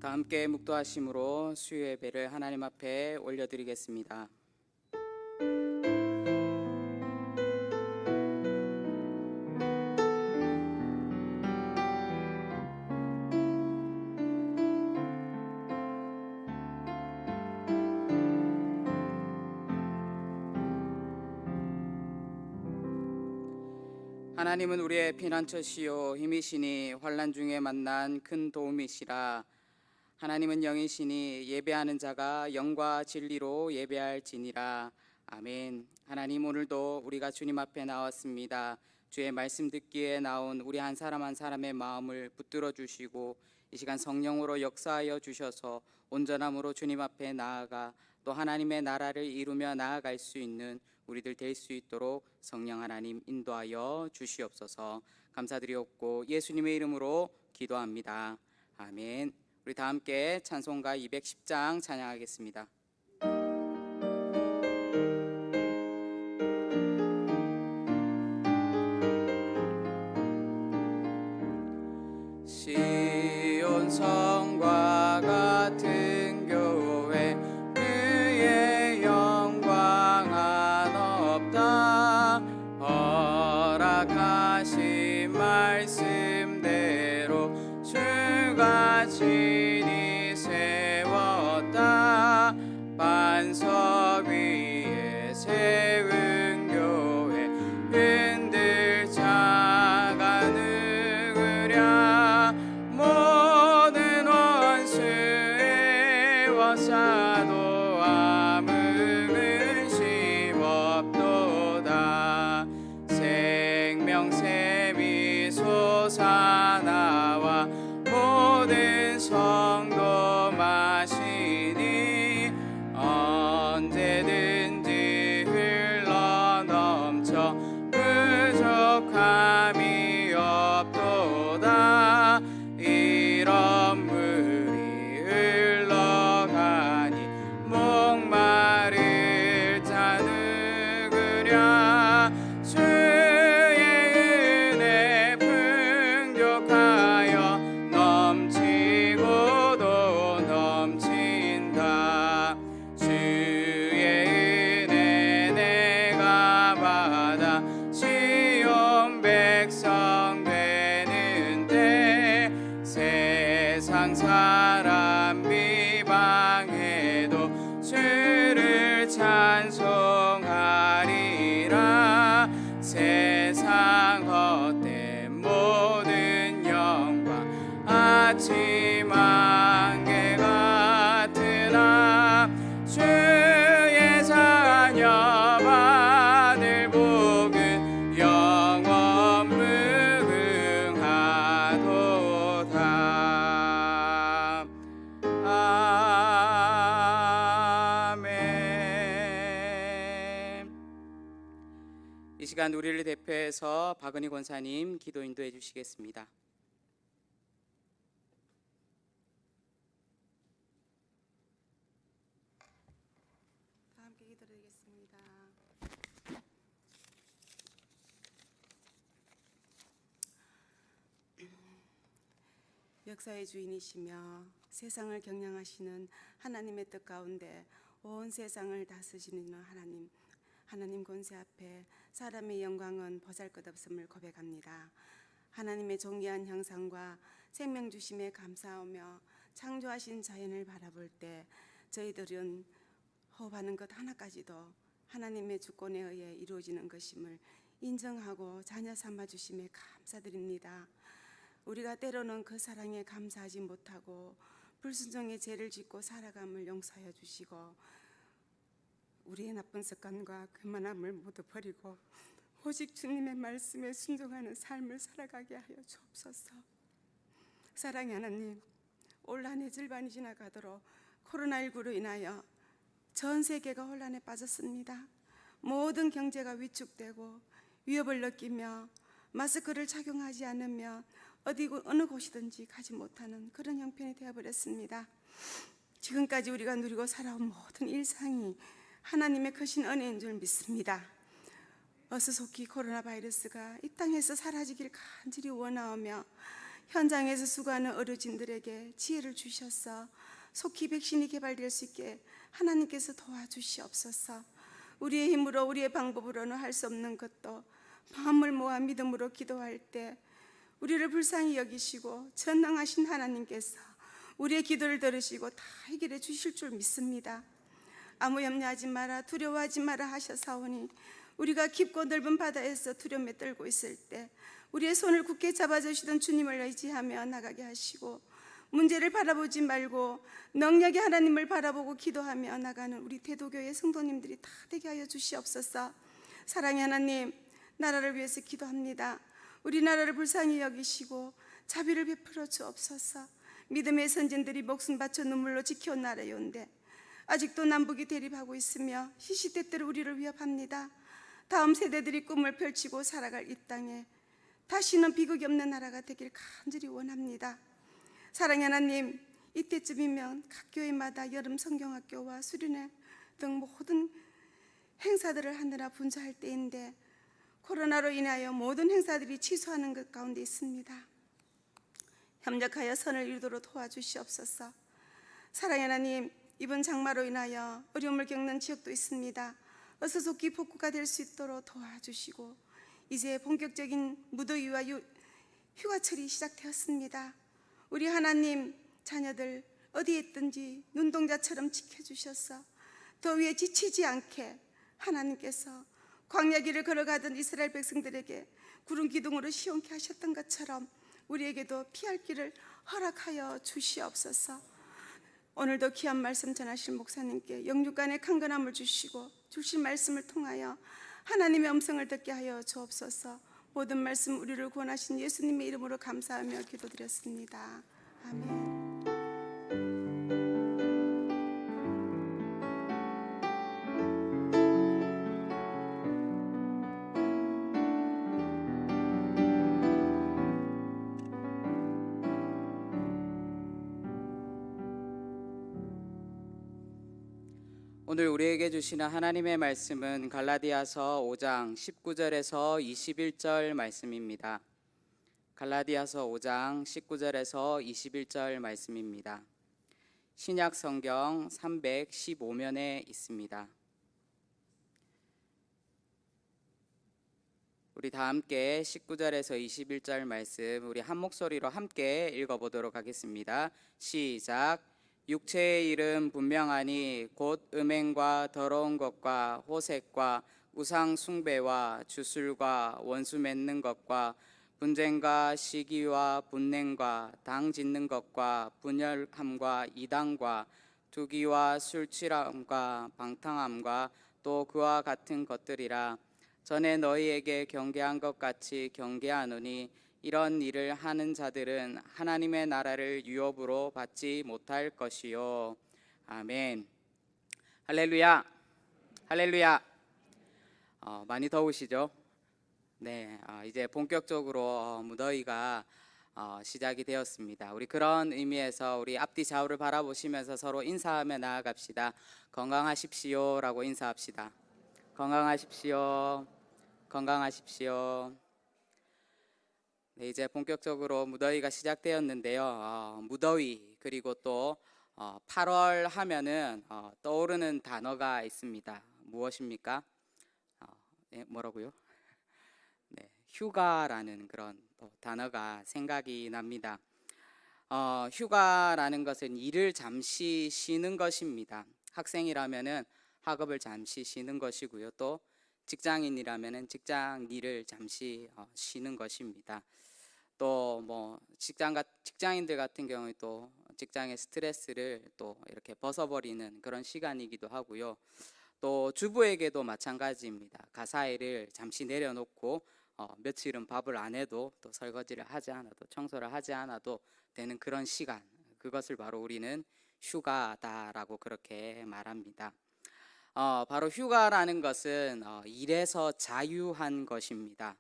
다 함께 묵도하심으로 수요 예배를 하나님 앞에 올려드리겠습니다. 하나님은 우리의 피난처시요 힘이시니 환난 중에 만난 큰 도움이시라. 하나님은 영이시니 예배하는 자가 영과 진리로 예배할지니라. 아멘. 하나님, 오늘도 우리가 주님 앞에 나왔습니다. 주의 말씀 듣기에 나온 우리 한 사람 한 사람의 마음을 붙들어 주시고 이 시간 성령으로 역사하여 주셔서 온전함으로 주님 앞에 나아가 또 하나님의 나라를 이루며 나아갈 수 있는 우리들 될 수 있도록 성령 하나님 인도하여 주시옵소서. 감사드리옵고 예수님의 이름으로 기도합니다. 아멘. 우리 다 함께 찬송가 210장 찬양하겠습니다. 시온 성과 같은 교회 그의 영광은 없다. 허락하신 말씀대로 주가 친히 세웠다. 반석 위에 세운 교회 흔들 자가 누구랴. 모든 원수의 원사도 아무 근심 없도다. 생명샘이 솟아나와 모든 성도 마시니 언제든지 흘러넘쳐 부족함이 없도다. 이런 물이 흘러가니 목마를 자 누구랴. 주의 은혜 풍족하여 넘치고도 넘친다. 주의 은혜 내가 받아 시온 백성 되는데 세상 사람 비방해도 주를 찬송하리라. 세상 헛된 모든 영광 아침 안개 같으나 주의 자녀 받을 복은 영원 무궁하도다. 아멘. 이 시간 우리를 대표해서 박은희 권사님 기도 인도해 주시겠습니다. 다 함께 기도드리겠습니다. 역사의 주인이시며 세상을 경영하시는 하나님의 뜻 가운데 온 세상을 다스리시는 하나님 권세 앞에 사람의 영광은 보잘것없음을 고백합니다. 하나님의 존귀한 형상과 생명 주심에 감사하며 창조하신 자연을 바라볼 때 저희들은 호흡하는 것 하나까지도 하나님의 주권에 의해 이루어지는 것임을 인정하고 자녀 삼아 주심에 감사드립니다. 우리가 때로는 그 사랑에 감사하지 못하고 불순종의 죄를 짓고 살아감을 용서하여 주시고 우리의 나쁜 습관과 교만함을 모두 버리고 오직 주님의 말씀에 순종하는 삶을 살아가게 하여 주옵소서. 사랑의 하나님, 올 한 해 절반이 지나가도록 코로나19로 인하여 전 세계가 혼란에 빠졌습니다. 모든 경제가 위축되고 위협을 느끼며 마스크를 착용하지 않으면 어느 곳이든지 가지 못하는 그런 형편이 되어버렸습니다. 지금까지 우리가 누리고 살아온 모든 일상이 하나님의 크신 은혜인 줄 믿습니다. 어서 속히 코로나 바이러스가 이 땅에서 사라지길 간절히 원하오며 현장에서 수고하는 의료진들에게 지혜를 주셔서 속히 백신이 개발될 수 있게 하나님께서 도와주시옵소서. 우리의 힘으로 우리의 방법으로는 할 수 없는 것도 마음을 모아 믿음으로 기도할 때 우리를 불쌍히 여기시고 전능하신 하나님께서 우리의 기도를 들으시고 다 해결해 주실 줄 믿습니다. 아무 염려하지 마라, 두려워하지 마라 하셔사오니 우리가 깊고 넓은 바다에서 두려움에 떨고 있을 때 우리의 손을 굳게 잡아주시던 주님을 의지하며 나가게 하시고, 문제를 바라보지 말고 능력의 하나님을 바라보고 기도하며 나가는 우리 대도교의 성도님들이 다 되게 하여 주시옵소서. 사랑의 하나님, 나라를 위해서 기도합니다. 우리나라를 불쌍히 여기시고 자비를 베풀어 주옵소서. 믿음의 선진들이 목숨 바쳐 눈물로 지켜온 나라요인데 아직도 남북이 대립하고 있으며 시시때때로 우리를 위협합니다. 다음 세대들이 꿈을 펼치고 살아갈 이 땅에 다시는 비극이 없는 나라가 되길 간절히 원합니다. 사랑의 하나님, 이때쯤이면 각 교회마다 여름 성경학교와 수련회 등 모든 행사들을 하느라 분주할 때인데 코로나로 인하여 모든 행사들이 취소하는 것 가운데 있습니다. 협력하여 선을 이루도록 도와주시옵소서. 사랑의 하나님, 이번 장마로 인하여 어려움을 겪는 지역도 있습니다. 어서 속히 복구가 될 수 있도록 도와주시고, 이제 본격적인 무더위와 휴가철이 시작되었습니다. 우리 하나님 자녀들 어디에 있든지 눈동자처럼 지켜주셔서 더위에 지치지 않게 하나님께서 광야길을 걸어가던 이스라엘 백성들에게 구름 기둥으로 시원케 하셨던 것처럼 우리에게도 피할 길을 허락하여 주시옵소서. 오늘도 귀한 말씀 전하실 목사님께 영육간의 강건함을 주시고 주신 말씀을 통하여 하나님의 음성을 듣게 하여 주옵소서. 모든 말씀 우리를 구원하신 예수님의 이름으로 감사하며 기도드렸습니다. 아멘. 오늘 우리에게 주시는 하나님의 말씀은 갈라디아서 5장 19절에서 21절 말씀입니다. 갈라디아서 5장 19절에서 21절 말씀입니다. 신약 성경 315면에 있습니다. 우리 다 함께 19절에서 21절 말씀 우리 한 목소리로 함께 읽어보도록 하겠습니다. 시작. 육체의 일은 분명하니 곧 음행과 더러운 것과 호색과 우상 숭배와 주술과 원수 맺는 것과 분쟁과 시기와 분냉과 당 짓는 것과 분열함과 이단과 투기와 술 취함과 방탕함과 또 그와 같은 것들이라. 전에 너희에게 경계한 것 같이 경계하노니 이런 일을 하는 자들은 하나님의 나라를 유업으로 받지 못할 것이요. 아멘. 할렐루야. 할렐루야. 많이 더우시죠? 네, 이제 본격적으로 무더위가 시작이 되었습니다. 우리 그런 의미에서 우리 앞뒤 좌우를 바라보시면서 서로 인사하며 나아갑시다. 건강하십시오라고 인사합시다. 건강하십시오. 건강하십시오. 네, 이제 본격적으로 무더위가 시작되었는데요. 무더위 그리고 또 8월 하면은 떠오르는 단어가 있습니다. 무엇입니까? 네, 뭐라고요? 네, 휴가라는 그런 또 단어가 생각이 납니다. 휴가라는 것은 일을 잠시 쉬는 것입니다. 학생이라면은 학업을 잠시 쉬는 것이고요. 또 직장인이라면은 직장 일을 잠시 쉬는 것입니다. 또 뭐 직장인들 같은 경우에 또 직장의 스트레스를 또 이렇게 벗어버리는 그런 시간이기도 하고요. 또 주부에게도 마찬가지입니다. 가사일을 잠시 내려놓고 며칠은 밥을 안 해도 또 설거지를 하지 않아도 청소를 하지 않아도 되는 그런 시간, 그것을 바로 우리는 휴가다라고 그렇게 말합니다. 바로 휴가라는 것은 일에서 자유한 것입니다.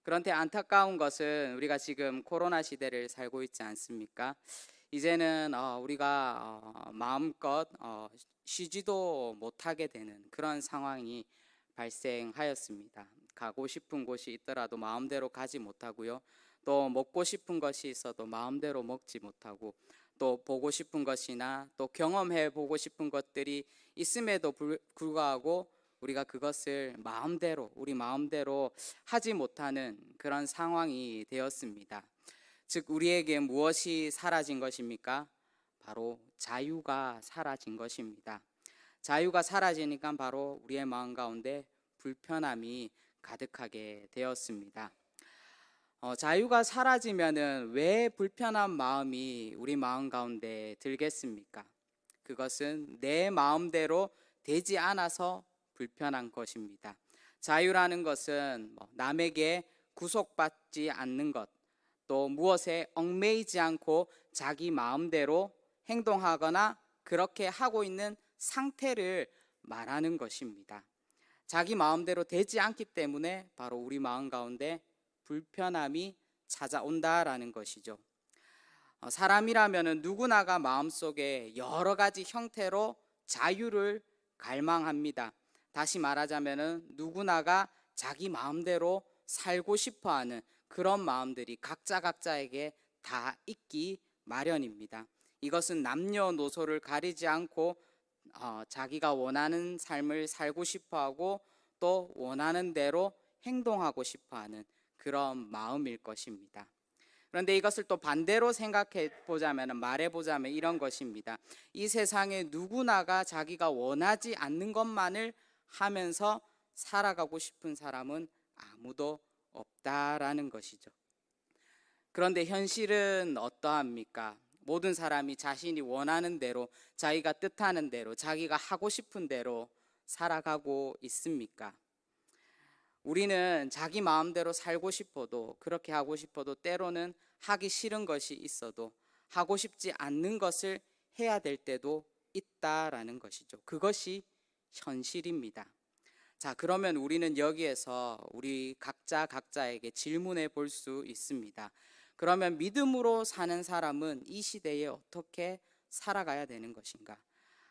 그런데 안타까운 것은 우리가 지금 코로나 시대를 살고 있지 않습니까? 이제는 우리가 마음껏 쉬지도 못하게 되는 그런 상황이 발생하였습니다. 가고 싶은 곳이 있더라도 마음대로 가지 못하고요. 또 먹고 싶은 것이 있어도 마음대로 먹지 못하고, 또 보고 싶은 것이나 또 경험해 보고 싶은 것들이 있음에도 불구하고 우리가 그것을 우리 마음대로 하지 못하는 그런 상황이 되었습니다. 즉, 우리에게 무엇이 사라진 것입니까? 바로 자유가 사라진 것입니다. 자유가 사라지니까 바로 우리의 마음 가운데 불편함이 가득하게 되었습니다. 자유가 사라지면은 왜 불편한 마음이 우리 마음 가운데 들겠습니까? 그것은 내 마음대로 되지 않아서 불편한 것입니다. 자유라는 것은 남에게 구속받지 않는 것, 또 무엇에 얽매이지 않고 자기 마음대로 행동하거나 그렇게 하고 있는 상태를 말하는 것입니다. 자기 마음대로 되지 않기 때문에 바로 우리 마음 가운데 불편함이 찾아온다라는 것이죠. 사람이라면 누구나가 마음속에 여러 가지 형태로 자유를 갈망합니다. 다시 말하자면 누구나가 자기 마음대로 살고 싶어하는 그런 마음들이 각자에게 다 있기 마련입니다. 이것은 남녀노소를 가리지 않고 자기가 원하는 삶을 살고 싶어하고 또 원하는 대로 행동하고 싶어하는 그런 마음일 것입니다. 그런데 이것을 또 반대로 말해보자면 이런 것입니다. 이 세상에 누구나가 자기가 원하지 않는 것만을 하면서 살아가고 싶은 사람은 아무도 없다라는 것이죠. 그런데 현실은 어떠합니까? 모든 사람이 자신이 원하는 대로, 자기가 뜻하는 대로, 자기가 하고 싶은 대로 살아가고 있습니까? 우리는 자기 마음대로 살고 싶어도, 그렇게 하고 싶어도 때로는 하기 싫은 것이 있어도 하고 싶지 않는 것을 해야 될 때도 있다라는 것이죠. 그것이 현실입니다. 자, 그러면 우리는 여기에서 우리 각자에게 질문해 볼 수 있습니다. 그러면 믿음으로 사는 사람은 이 시대에 어떻게 살아가야 되는 것인가?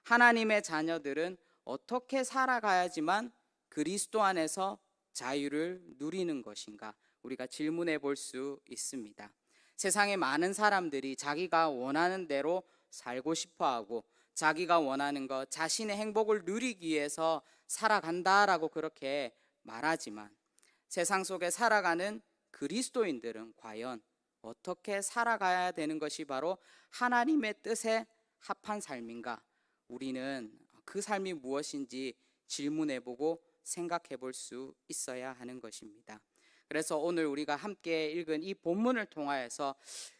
하나님의 자녀들은 어떻게 살아가야지만 그리스도 안에서 자유를 누리는 것인가? 우리가 질문해 볼 수 있습니다. 세상에 많은 사람들이 자기가 원하는 대로 살고 싶어하고 자기가 원하는 것, 자신의 행복을 누리기 위해서 살아간다라고 그렇게 말하지만 세상 속에 살아가는 그리스도인들은 과연 어떻게 살아가야 되는 것이 바로 하나님의 뜻에 합한 삶인가? 우리는 그 삶이 무엇인지 질문해보고 생각해볼 수 있어야 하는 것입니다. 그래서 오늘 우리가 함께 읽은 이 본문을 통하여서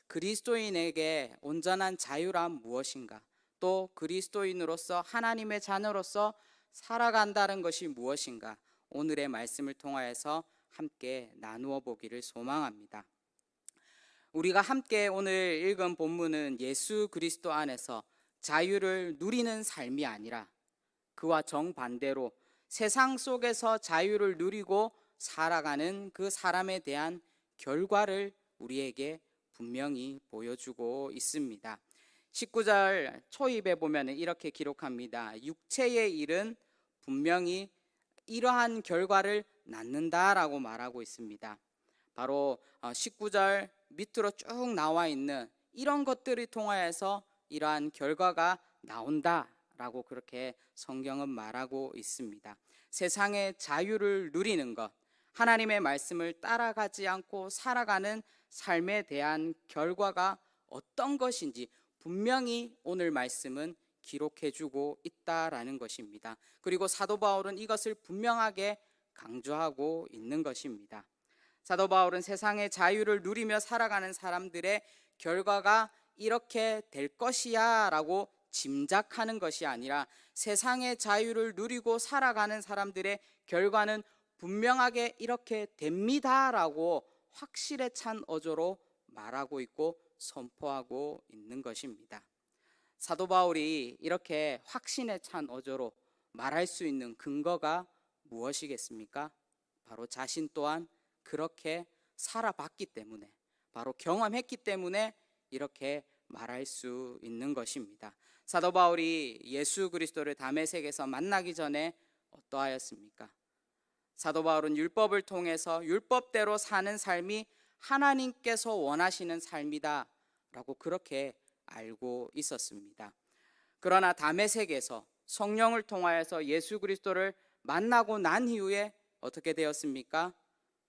그리스도인에게 온전한 자유란 무엇인가? 또 그리스도인으로서 하나님의 자녀로서 살아간다는 것이 무엇인가? 오늘의 말씀을 통하여서 함께 나누어 보기를 소망합니다. 우리가 함께 오늘 읽은 본문은 예수 그리스도 안에서 자유를 누리는 삶이 아니라 그와 정반대로 세상 속에서 자유를 누리고 살아가는 그 사람에 대한 결과를 우리에게 분명히 보여주고 있습니다. 19절 초입에 보면 이렇게 기록합니다. 육체의 일은 분명히 이러한 결과를 낳는다라고 말하고 있습니다. 바로 19절 밑으로 쭉 나와 있는 이런 것들을 통하여서 이러한 결과가 나온다라고 그렇게 성경은 말하고 있습니다. 세상의 자유를 누리는 것, 하나님의 말씀을 따라가지 않고 살아가는 삶에 대한 결과가 어떤 것인지 분명히 오늘 말씀은 기록해주고 있다라는 것입니다. 그리고 사도 바울은 이것을 분명하게 강조하고 있는 것입니다. 사도 바울은 세상의 자유를 누리며 살아가는 사람들의 결과가 이렇게 될 것이야 라고 짐작하는 것이 아니라 세상의 자유를 누리고 살아가는 사람들의 결과는 분명하게 이렇게 됩니다 라고 확실에 찬 어조로 말하고 있고 선포하고 있는 것입니다. 사도 바울이 이렇게 확신에 찬 어조로 말할 수 있는 근거가 무엇이겠습니까? 바로 자신 또한 그렇게 살아봤기 때문에, 바로 경험했기 때문에 이렇게 말할 수 있는 것입니다. 사도 바울이 예수 그리스도를 다메섹에서 만나기 전에 어떠하였습니까? 사도 바울은 율법을 통해서 율법대로 사는 삶이 하나님께서 원하시는 삶이다라고 그렇게 알고 있었습니다. 그러나 다메섹에서 성령을 통하여서 예수 그리스도를 만나고 난 이후에 어떻게 되었습니까?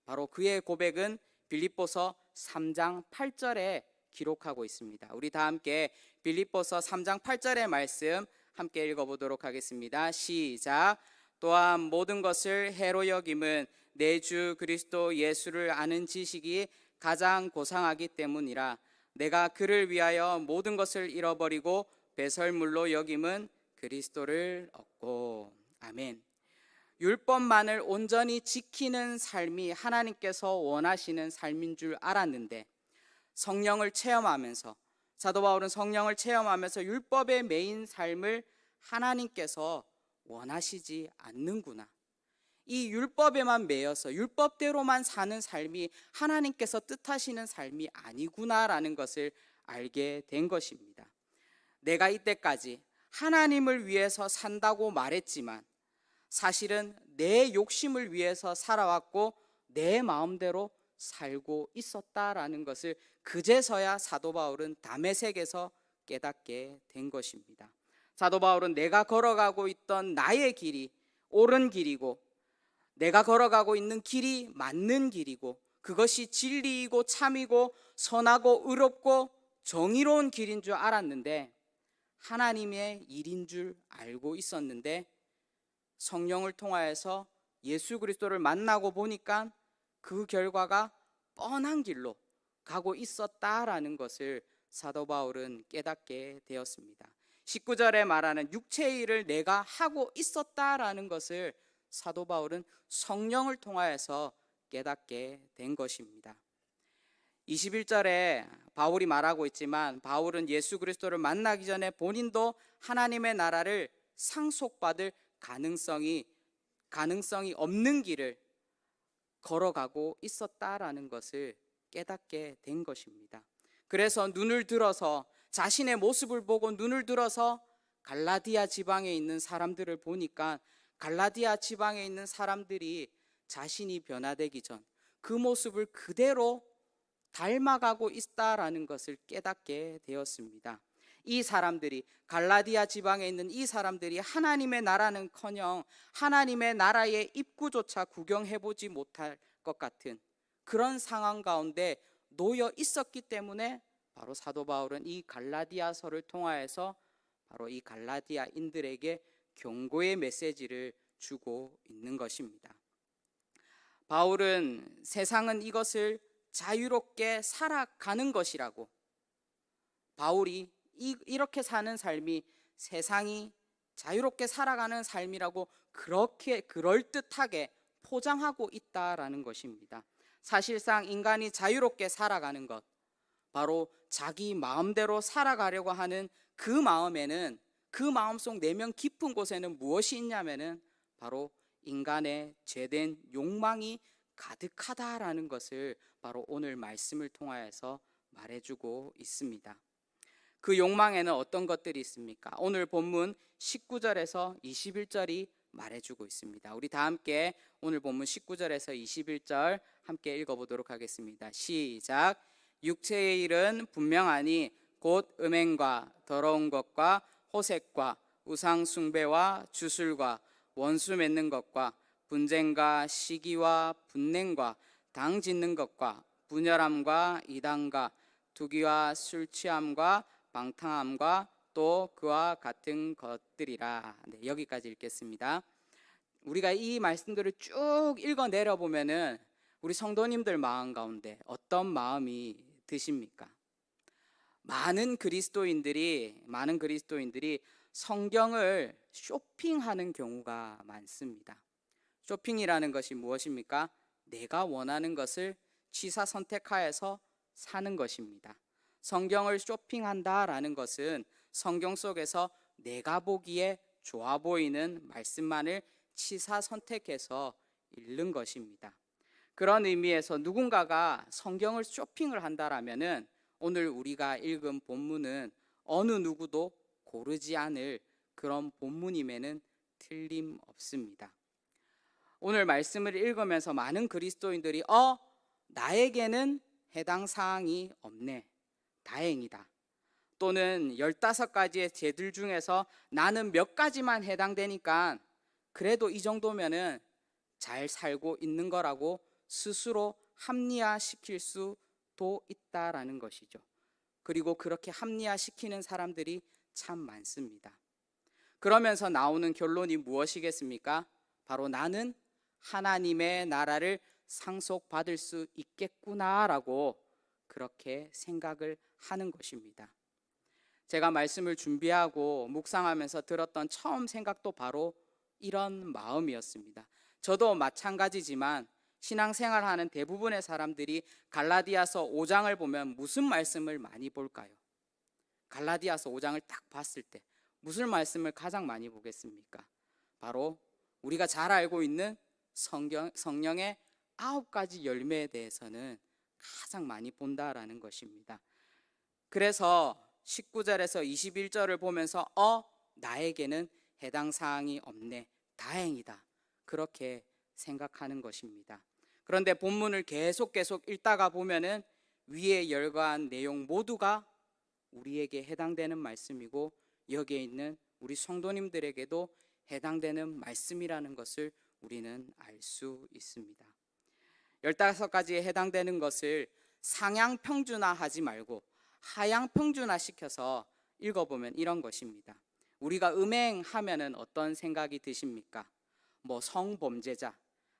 바로 그의 고백은 빌립보서 3장 8절에 기록하고 있습니다. 우리 다 함께 빌립보서 3장 8절의 말씀 함께 읽어보도록 하겠습니다. 시작. 또한 모든 것을 해로 여김은 내 주 그리스도 예수를 아는 지식이 가장 고상하기 때문이라. 내가 그를 위하여 모든 것을 잃어버리고 배설물로 여김은 그리스도를 얻고. 아멘. 율법만을 온전히 지키는 삶이 하나님께서 원하시는 삶인 줄 알았는데 성령을 체험하면서, 사도 바울은 성령을 체험하면서 율법에 매인 삶을 하나님께서 원하시지 않는구나, 이 율법에만 매여서 율법대로만 사는 삶이 하나님께서 뜻하시는 삶이 아니구나라는 것을 알게 된 것입니다. 내가 이때까지 하나님을 위해서 산다고 말했지만 사실은 내 욕심을 위해서 살아왔고 내 마음대로 살고 있었다라는 것을 그제서야 사도 바울은 다메섹에서 깨닫게 된 것입니다. 사도 바울은 내가 걸어가고 있던 나의 길이 옳은 길이고 내가 걸어가고 있는 길이 맞는 길이고 그것이 진리이고 참이고 선하고 의롭고 정의로운 길인 줄 알았는데, 하나님의 일인 줄 알고 있었는데 성령을 통하여서 예수 그리스도를 만나고 보니까 그 결과가 뻔한 길로 가고 있었다라는 것을 사도 바울은 깨닫게 되었습니다. 19절에 말하는 육체의 일을 내가 하고 있었다라는 것을 사도 바울은 성령을 통하여서 깨닫게 된 것입니다. 21절에 바울이 말하고 있지만 바울은 예수 그리스도를 만나기 전에 본인도 하나님의 나라를 상속받을 가능성이 없는 길을 걸어가고 있었다라는 것을 깨닫게 된 것입니다. 그래서 눈을 들어서 자신의 모습을 보고 눈을 들어서 갈라디아 지방에 있는 사람들을 보니까 갈라디아 지방에 있는 사람들이 자신이 변화되기 전 그 모습을 그대로 닮아가고 있다라는 것을 깨닫게 되었습니다. 이 사람들이, 갈라디아 지방에 있는 이 사람들이 하나님의 나라는커녕 하나님의 나라의 입구조차 구경해보지 못할 것 같은 그런 상황 가운데 놓여 있었기 때문에 바로 사도 바울은 이 갈라디아서를 통하여서 바로 이 갈라디아인들에게 경고의 메시지를 주고 있는 것입니다. 바울은 세상은 이것을 자유롭게 살아가는 것이라고, 바울이 이렇게 사는 삶이 세상이 자유롭게 살아가는 삶이라고 그렇게 그럴듯하게 포장하고 있다라는 것입니다. 사실상 인간이 자유롭게 살아가는 것, 바로 자기 마음대로 살아가려고 하는 그 마음에는, 그 마음속 내면 깊은 곳에는 무엇이 있냐면은 바로 인간의 죄된 욕망이 가득하다라는 것을 바로 오늘 말씀을 통하여서 말해주고 있습니다. 그 욕망에는 어떤 것들이 있습니까? 오늘 본문 19절에서 21절이 말해주고 있습니다. 우리 다 함께 오늘 본문 19절에서 21절 함께 읽어보도록 하겠습니다. 시작. 육체의 일은 분명하니 곧 음행과 더러운 것과 호색과 우상 숭배와 주술과 원수 맺는 것과 분쟁과 시기와 분냉과 당 짓는 것과 분열함과 이단과 투기와 술 취함과 방탕함과 또 그와 같은 것들이라. 여기까지 읽겠습니다. 우리가 이 말씀들을 쭉 읽어 내려 보면은 우리 성도님들 마음 가운데 어떤 마음이 드십니까? 많은 그리스도인들이 성경을 쇼핑하는 경우가 많습니다. 쇼핑이라는 것이 무엇입니까? 내가 원하는 것을 취사 선택하여서 사는 것입니다. 성경을 쇼핑한다라는 것은 성경 속에서 내가 보기에 좋아 보이는 말씀만을 취사 선택해서 읽는 것입니다. 그런 의미에서 누군가가 성경을 쇼핑을 한다라면은 오늘 우리가 읽은 본문은 어느 누구도 고르지 않을 그런 본문임에는 틀림없습니다. 오늘 말씀을 읽으면서 많은 그리스도인들이 나에게는 해당 사항이 없네. 다행이다. 또는 15가지의 죄들 중에서 나는 몇 가지만 해당되니까 그래도 이 정도면은 잘 살고 있는 거라고 스스로 합리화시킬 수도 있다라는 것이죠. 그리고 그렇게 합리화시키는 사람들이 참 많습니다. 그러면서 나오는 결론이 무엇이겠습니까? 바로 나는 하나님의 나라를 상속받을 수 있겠구나라고 그렇게 생각을 하는 것입니다. 제가 말씀을 준비하고 묵상하면서 들었던 처음 생각도 바로 이런 마음이었습니다. 저도 마찬가지지만 신앙생활하는 대부분의 사람들이 갈라디아서 5장을 보면 무슨 말씀을 많이 볼까요? 갈라디아서 5장을 딱 봤을 때 무슨 말씀을 가장 많이 보겠습니까? 바로 우리가 잘 알고 있는 성령의 9가지 열매에 대해서는 가장 많이 본다라는 것입니다. 그래서 19절에서 21절을 보면서 나에게는 해당 사항이 없네. 다행이다. 그렇게 생각하는 것입니다. 그런데 본문을 계속 읽다가 보면은 위에 열거한 내용 모두가 우리에게 해당되는 말씀이고 여기에 있는 우리 성도님들에게도 해당되는 말씀이라는 것을 우리는 알 수 있습니다. 15가지에 해당되는 것을 상향 평준화하지 말고 하향 평준화 시켜서 읽어보면 이런 것입니다. 우리가 음행하면은 어떤 생각이 드십니까? 뭐 성범죄자,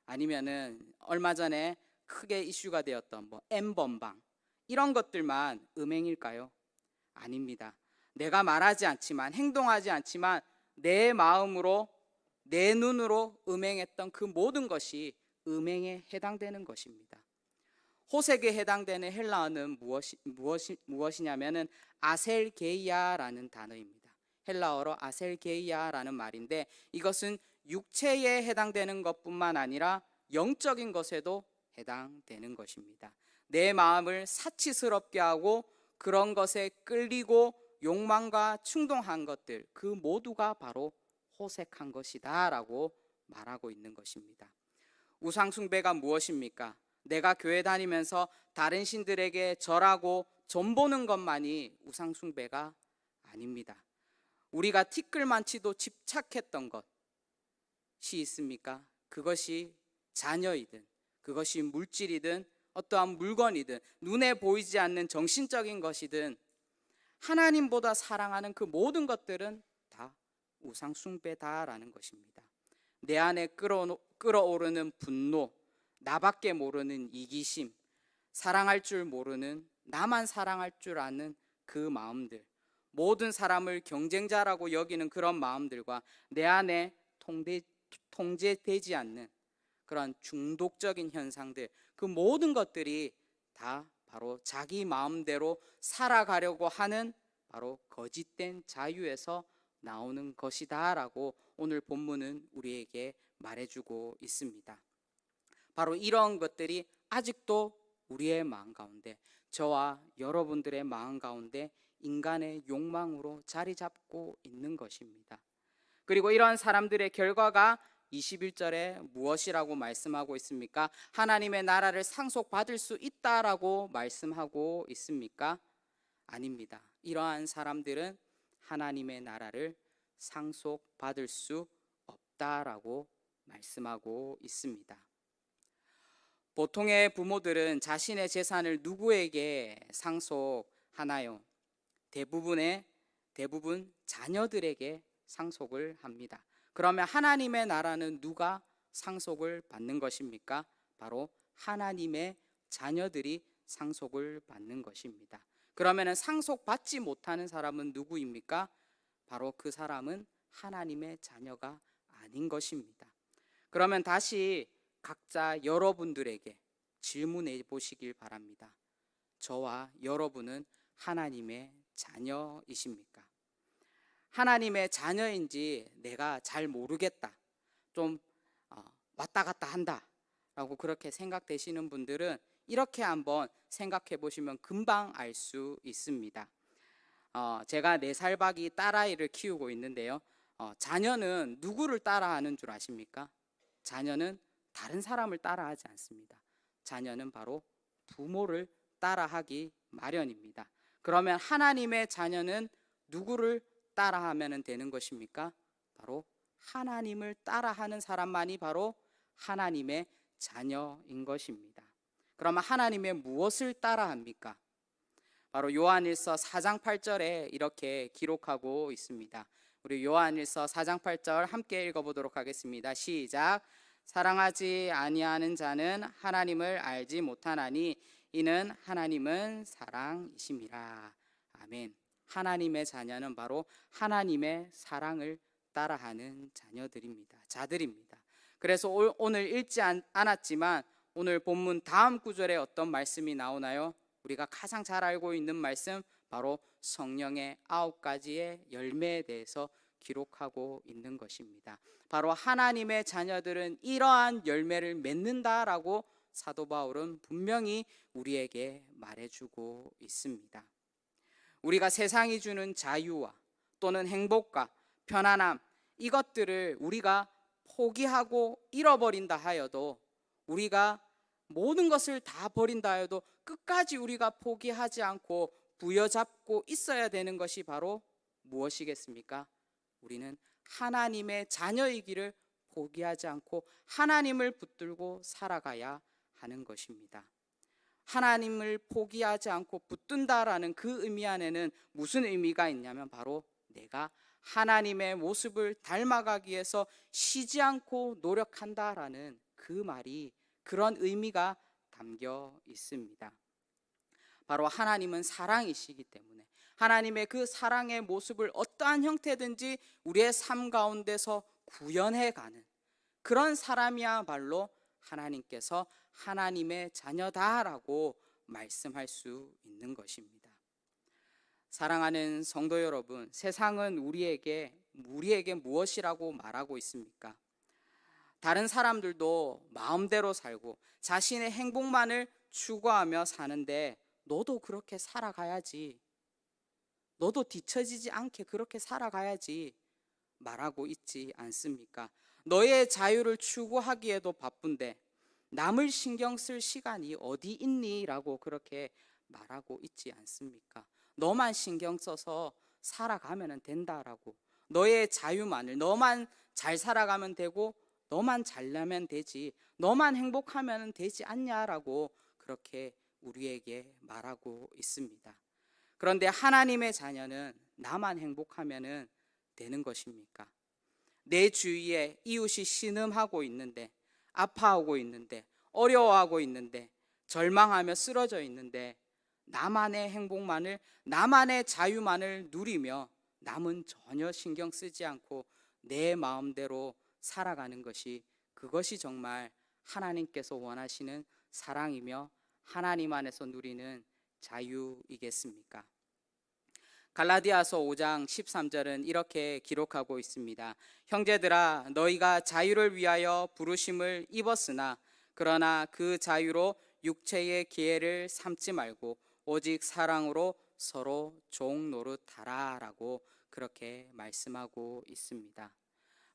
아니면은 얼마 전에 크게 이슈가 되었던 뭐 N번방, 이런 것들만 음행일까요? 아닙니다. 내가 말하지 않지만, 행동하지 않지만 내 마음으로, 내 눈으로 음행했던 그 모든 것이 음행에 해당되는 것입니다. 호색에 해당되는 헬라어는 무엇이냐면은 아셀게이아라는 단어입니다. 헬라어로 아셀게이아라는 말인데 이것은 육체에 해당되는 것뿐만 아니라 영적인 것에도 해당되는 것입니다. 내 마음을 사치스럽게 하고 그런 것에 끌리고 욕망과 충동한 것들, 그 모두가 바로 호색한 것이다 라고 말하고 있는 것입니다. 우상숭배가 무엇입니까? 내가 교회 다니면서 다른 신들에게 절하고 전보는 것만이 우상숭배가 아닙니다. 우리가 티끌만치도 집착했던 것이 있습니까? 그것이 자녀이든 그것이 물질이든 어떠한 물건이든 눈에 보이지 않는 정신적인 것이든 하나님보다 사랑하는 그 모든 것들은 다 우상숭배다라는 것입니다. 내 안에 끓어오르는 분노, 나밖에 모르는 이기심, 사랑할 줄 모르는, 나만 사랑할 줄 아는 그 마음들, 모든 사람을 경쟁자라고 여기는 그런 마음들과 내 안에 통제되지 않는 그런 중독적인 현상들, 그 모든 것들이 다 바로 자기 마음대로 살아가려고 하는 바로 거짓된 자유에서 나오는 것이다 라고 오늘 본문은 우리에게 말해주고 있습니다. 바로 이런 것들이 아직도 우리의 마음 가운데, 저와 여러분들의 마음 가운데 인간의 욕망으로 자리 잡고 있는 것입니다. 그리고 이러한 사람들의 결과가 21절에 무엇이라고 말씀하고 있습니까? 하나님의 나라를 상속받을 수 있다라고 말씀하고 있습니까? 아닙니다. 이러한 사람들은 하나님의 나라를 상속받을 수 없다라고 말씀하고 있습니다. 보통의 부모들은 자신의 재산을 누구에게 상속하나요? 대부분 자녀들에게 상속을 합니다. 그러면 하나님의 나라는 누가 상속을 받는 것입니까? 바로 하나님의 자녀들이 상속을 받는 것입니다. 그러면 상속받지 못하는 사람은 누구입니까? 바로 그 사람은 하나님의 자녀가 아닌 것입니다. 그러면 다시 각자 여러분들에게 질문해 보시길 바랍니다. 저와 여러분은 하나님의 자녀이십니까? 하나님의 자녀인지 내가 잘 모르겠다, 좀 왔다 갔다 한다 라고 그렇게 생각되시는 분들은 이렇게 한번 생각해 보시면 금방 알 수 있습니다. 제가 4살박이 딸아이를 키우고 있는데요, 자녀는 누구를 따라하는 줄 아십니까? 자녀는 다른 사람을 따라하지 않습니다. 자녀는 바로 부모를 따라하기 마련입니다. 그러면 하나님의 자녀는 누구를 따라하면 되는 것입니까? 바로 하나님을 따라하는 사람만이 바로 하나님의 자녀인 것입니다. 그러면 하나님의 무엇을 따라합니까? 바로 요한일서 4장 8절에 이렇게 기록하고 있습니다. 우리 요한일서 4장 8절 함께 읽어보도록 하겠습니다. 시작. 사랑하지 아니하는 자는 하나님을 알지 못하나니 이는 하나님은 사랑이심이라. 아멘. 하나님의 자녀는 바로 하나님의 사랑을 따라하는 자들입니다. 그래서 오늘 읽지 않았지만 오늘 본문 다음 구절에 어떤 말씀이 나오나요? 우리가 가장 잘 알고 있는 말씀, 바로 성령의 9가지의 열매에 대해서 기록하고 있는 것입니다. 바로 하나님의 자녀들은 이러한 열매를 맺는다라고 사도 바울은 분명히 우리에게 말해주고 있습니다. 우리가 세상이 주는 자유와 또는 행복과 편안함, 이것들을 우리가 포기하고 잃어버린다 하여도, 우리가 모든 것을 다 버린다 해도 끝까지 우리가 포기하지 않고 부여잡고 있어야 되는 것이 바로 무엇이겠습니까? 우리는 하나님의 자녀이기를 포기하지 않고 하나님을 붙들고 살아가야 하는 것입니다. 하나님을 포기하지 않고 붙든다라는 그 의미 안에는 무슨 의미가 있냐면 바로 내가 하나님의 모습을 닮아가기 위해서 쉬지 않고 노력한다라는 그 말이, 그런 의미가 담겨 있습니다. 바로 하나님은 사랑이시기 때문에 하나님의 그 사랑의 모습을 어떠한 형태든지 우리의 삶 가운데서 구현해가는 그런 사람이야말로 하나님께서 하나님의 자녀다라고 말씀할 수 있는 것입니다. 사랑하는 성도 여러분, 세상은 우리에게 무엇이라고 말하고 있습니까? 다른 사람들도 마음대로 살고 자신의 행복만을 추구하며 사는데 너도 그렇게 살아가야지, 너도 뒤처지지 않게 그렇게 살아가야지 말하고 있지 않습니까? 너의 자유를 추구하기에도 바쁜데 남을 신경 쓸 시간이 어디 있니? 라고 그렇게 말하고 있지 않습니까? 너만 신경 써서 살아가면 된다라고, 너의 자유만을, 너만 잘 살아가면 되고 너만 잘나면 되지, 너만 행복하면 되지 않냐라고 그렇게 우리에게 말하고 있습니다. 그런데 하나님의 자녀는 나만 행복하면 되는 것입니까? 내 주위에 이웃이 신음하고 있는데, 아파하고 있는데, 어려워하고 있는데, 절망하며 쓰러져 있는데 나만의 행복만을, 나만의 자유만을 누리며 남은 전혀 신경 쓰지 않고 내 마음대로 살아가는 것이, 그것이 정말 하나님께서 원하시는 사랑이며 하나님 안에서 누리는 자유이겠습니까? 갈라디아서 5장 13절은 이렇게 기록하고 있습니다. 형제들아, 너희가 자유를 위하여 부르심을 입었으나 그러나 그 자유로 육체의 기회를 삼지 말고 오직 사랑으로 서로 종 노릇하라 라고 그렇게 말씀하고 있습니다.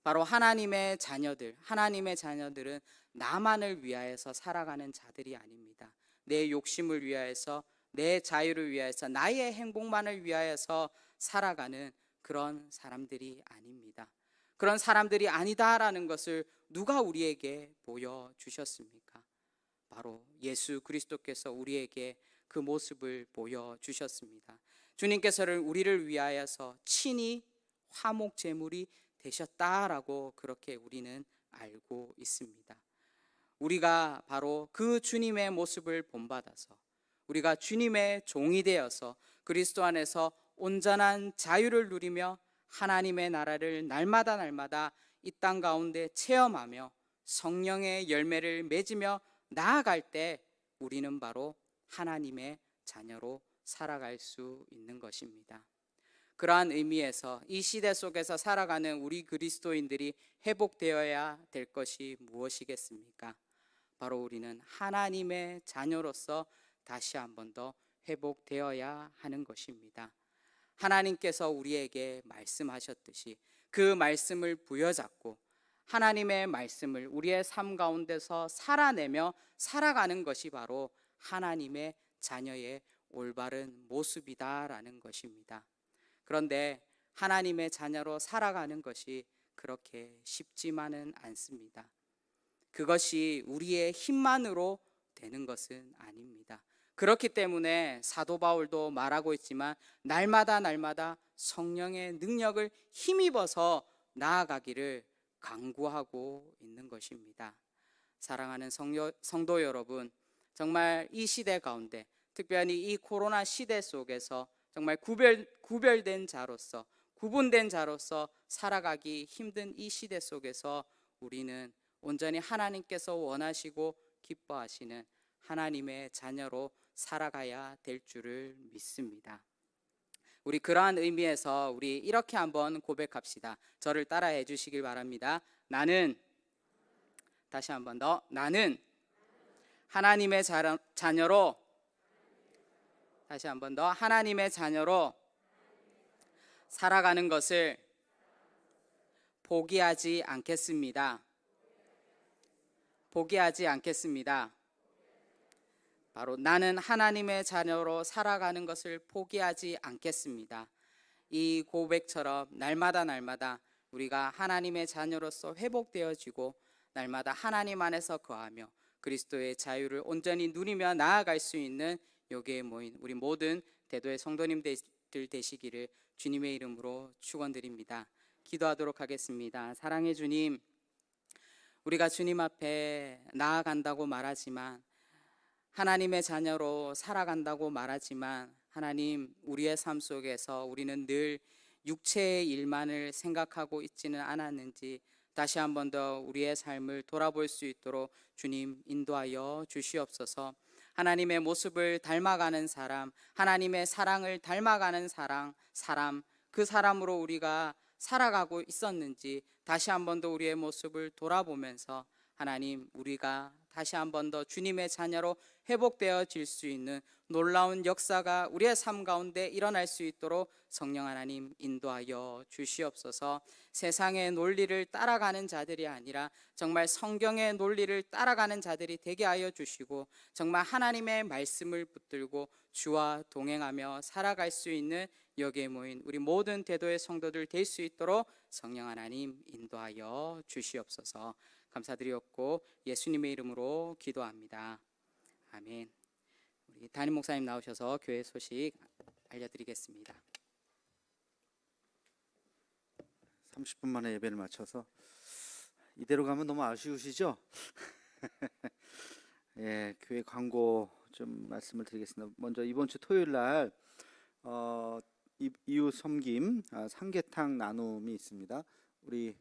바로 하나님의 자녀들은 나만을 위하여서 살아가는 자들이 아닙니다. 내 욕심을 위하여서, 내 자유를 위하여서, 나의 행복만을 위하여서 살아가는 그런 사람들이 아닙니다. 그런 사람들이 아니다라는 것을 누가 우리에게 보여주셨습니까? 바로 예수 그리스도께서 우리에게 그 모습을 보여주셨습니다. 주님께서는 우리를 위하여서 친히 화목 제물이 되셨다라고 그렇게 우리는 알고 있습니다. 우리가 바로 그 주님의 모습을 본받아서, 우리가 주님의 종이 되어서 그리스도 안에서 온전한 자유를 누리며 하나님의 나라를 날마다 이 땅 가운데 체험하며 성령의 열매를 맺으며 나아갈 때 우리는 바로 하나님의 자녀로 살아갈 수 있는 것입니다. 그러한 의미에서 이 시대 속에서 살아가는 우리 그리스도인들이 회복되어야 될 것이 무엇이겠습니까? 바로 우리는 하나님의 자녀로서 다시 한 번 더 회복되어야 하는 것입니다. 하나님께서 우리에게 말씀하셨듯이 그 말씀을 부여잡고 하나님의 말씀을 우리의 삶 가운데서 살아내며 살아가는 것이 바로 하나님의 자녀의 올바른 모습이다라는 것입니다. 그런데 하나님의 자녀로 살아가는 것이 그렇게 쉽지만은 않습니다. 그것이 우리의 힘만으로 되는 것은 아닙니다. 그렇기 때문에 사도 바울도 말하고 있지만 날마다 성령의 능력을 힘입어서 나아가기를 강구하고 있는 것입니다. 사랑하는 성도 여러분, 정말 이 시대 가운데, 특별히 이 코로나 시대 속에서 정말 구별된 자로서, 구분된 자로서 살아가기 힘든 이 시대 속에서 우리는 온전히 하나님께서 원하시고 기뻐하시는 하나님의 자녀로 살아가야 될 줄을 믿습니다. 우리 그러한 의미에서 우리 이렇게 한번 고백합시다. 저를 따라해 주시길 바랍니다. 다시 한번 더, 나는 하나님의 자녀로, 다시 한번 더, 하나님의 자녀로 살아가는 것을 포기하지 않겠습니다. 포기하지 않겠습니다. 바로 나는 하나님의 자녀로 살아가는 것을 포기하지 않겠습니다. 이 고백처럼 날마다 우리가 하나님의 자녀로서 회복되어지고 날마다 하나님 안에서 거하며 그리스도의 자유를 온전히 누리며 나아갈 수 있는 여기에 모인 우리 모든 대도의 성도님들 되시기를 주님의 이름으로 축원드립니다. 기도하도록 하겠습니다. 사랑의 주님, 우리가 주님 앞에 나아간다고 말하지만, 하나님의 자녀로 살아간다고 말하지만, 하나님, 우리의 삶 속에서 우리는 늘 육체의 일만을 생각하고 있지는 않았는지 다시 한 번 더 우리의 삶을 돌아볼 수 있도록 주님 인도하여 주시옵소서. 하나님의 모습을 닮아가는 사람, 하나님의 사랑을 닮아가는 사람, 그 사람으로 우리가 살아가고 있었는지 다시 한 번 더 우리의 모습을 돌아보면서 하나님, 우리가 다시 한 번 더 주님의 자녀로 회복되어질 수 있는 놀라운 역사가 우리의 삶 가운데 일어날 수 있도록 성령 하나님 인도하여 주시옵소서. 세상의 논리를 따라가는 자들이 아니라 정말 성경의 논리를 따라가는 자들이 되게 하여 주시고, 정말 하나님의 말씀을 붙들고 주와 동행하며 살아갈 수 있는 여기에 모인 우리 모든 대도의 성도들 될 수 있도록 성령 하나님 인도하여 주시옵소서. 감사드리옵고 예수님의 이름으로 기도합니다. 아멘. 우리 담임 목사님 나오셔서 교회 소식 알려드리겠습니다. 30분 만에 예배를 마쳐서 이대로 가면 너무 아쉬우시죠? 예, 교회 광고 좀 말씀을 드리겠습니다. 먼저 이번 주 토요일 날 이웃 섬김 삼계탕 나눔이 있습니다. 우리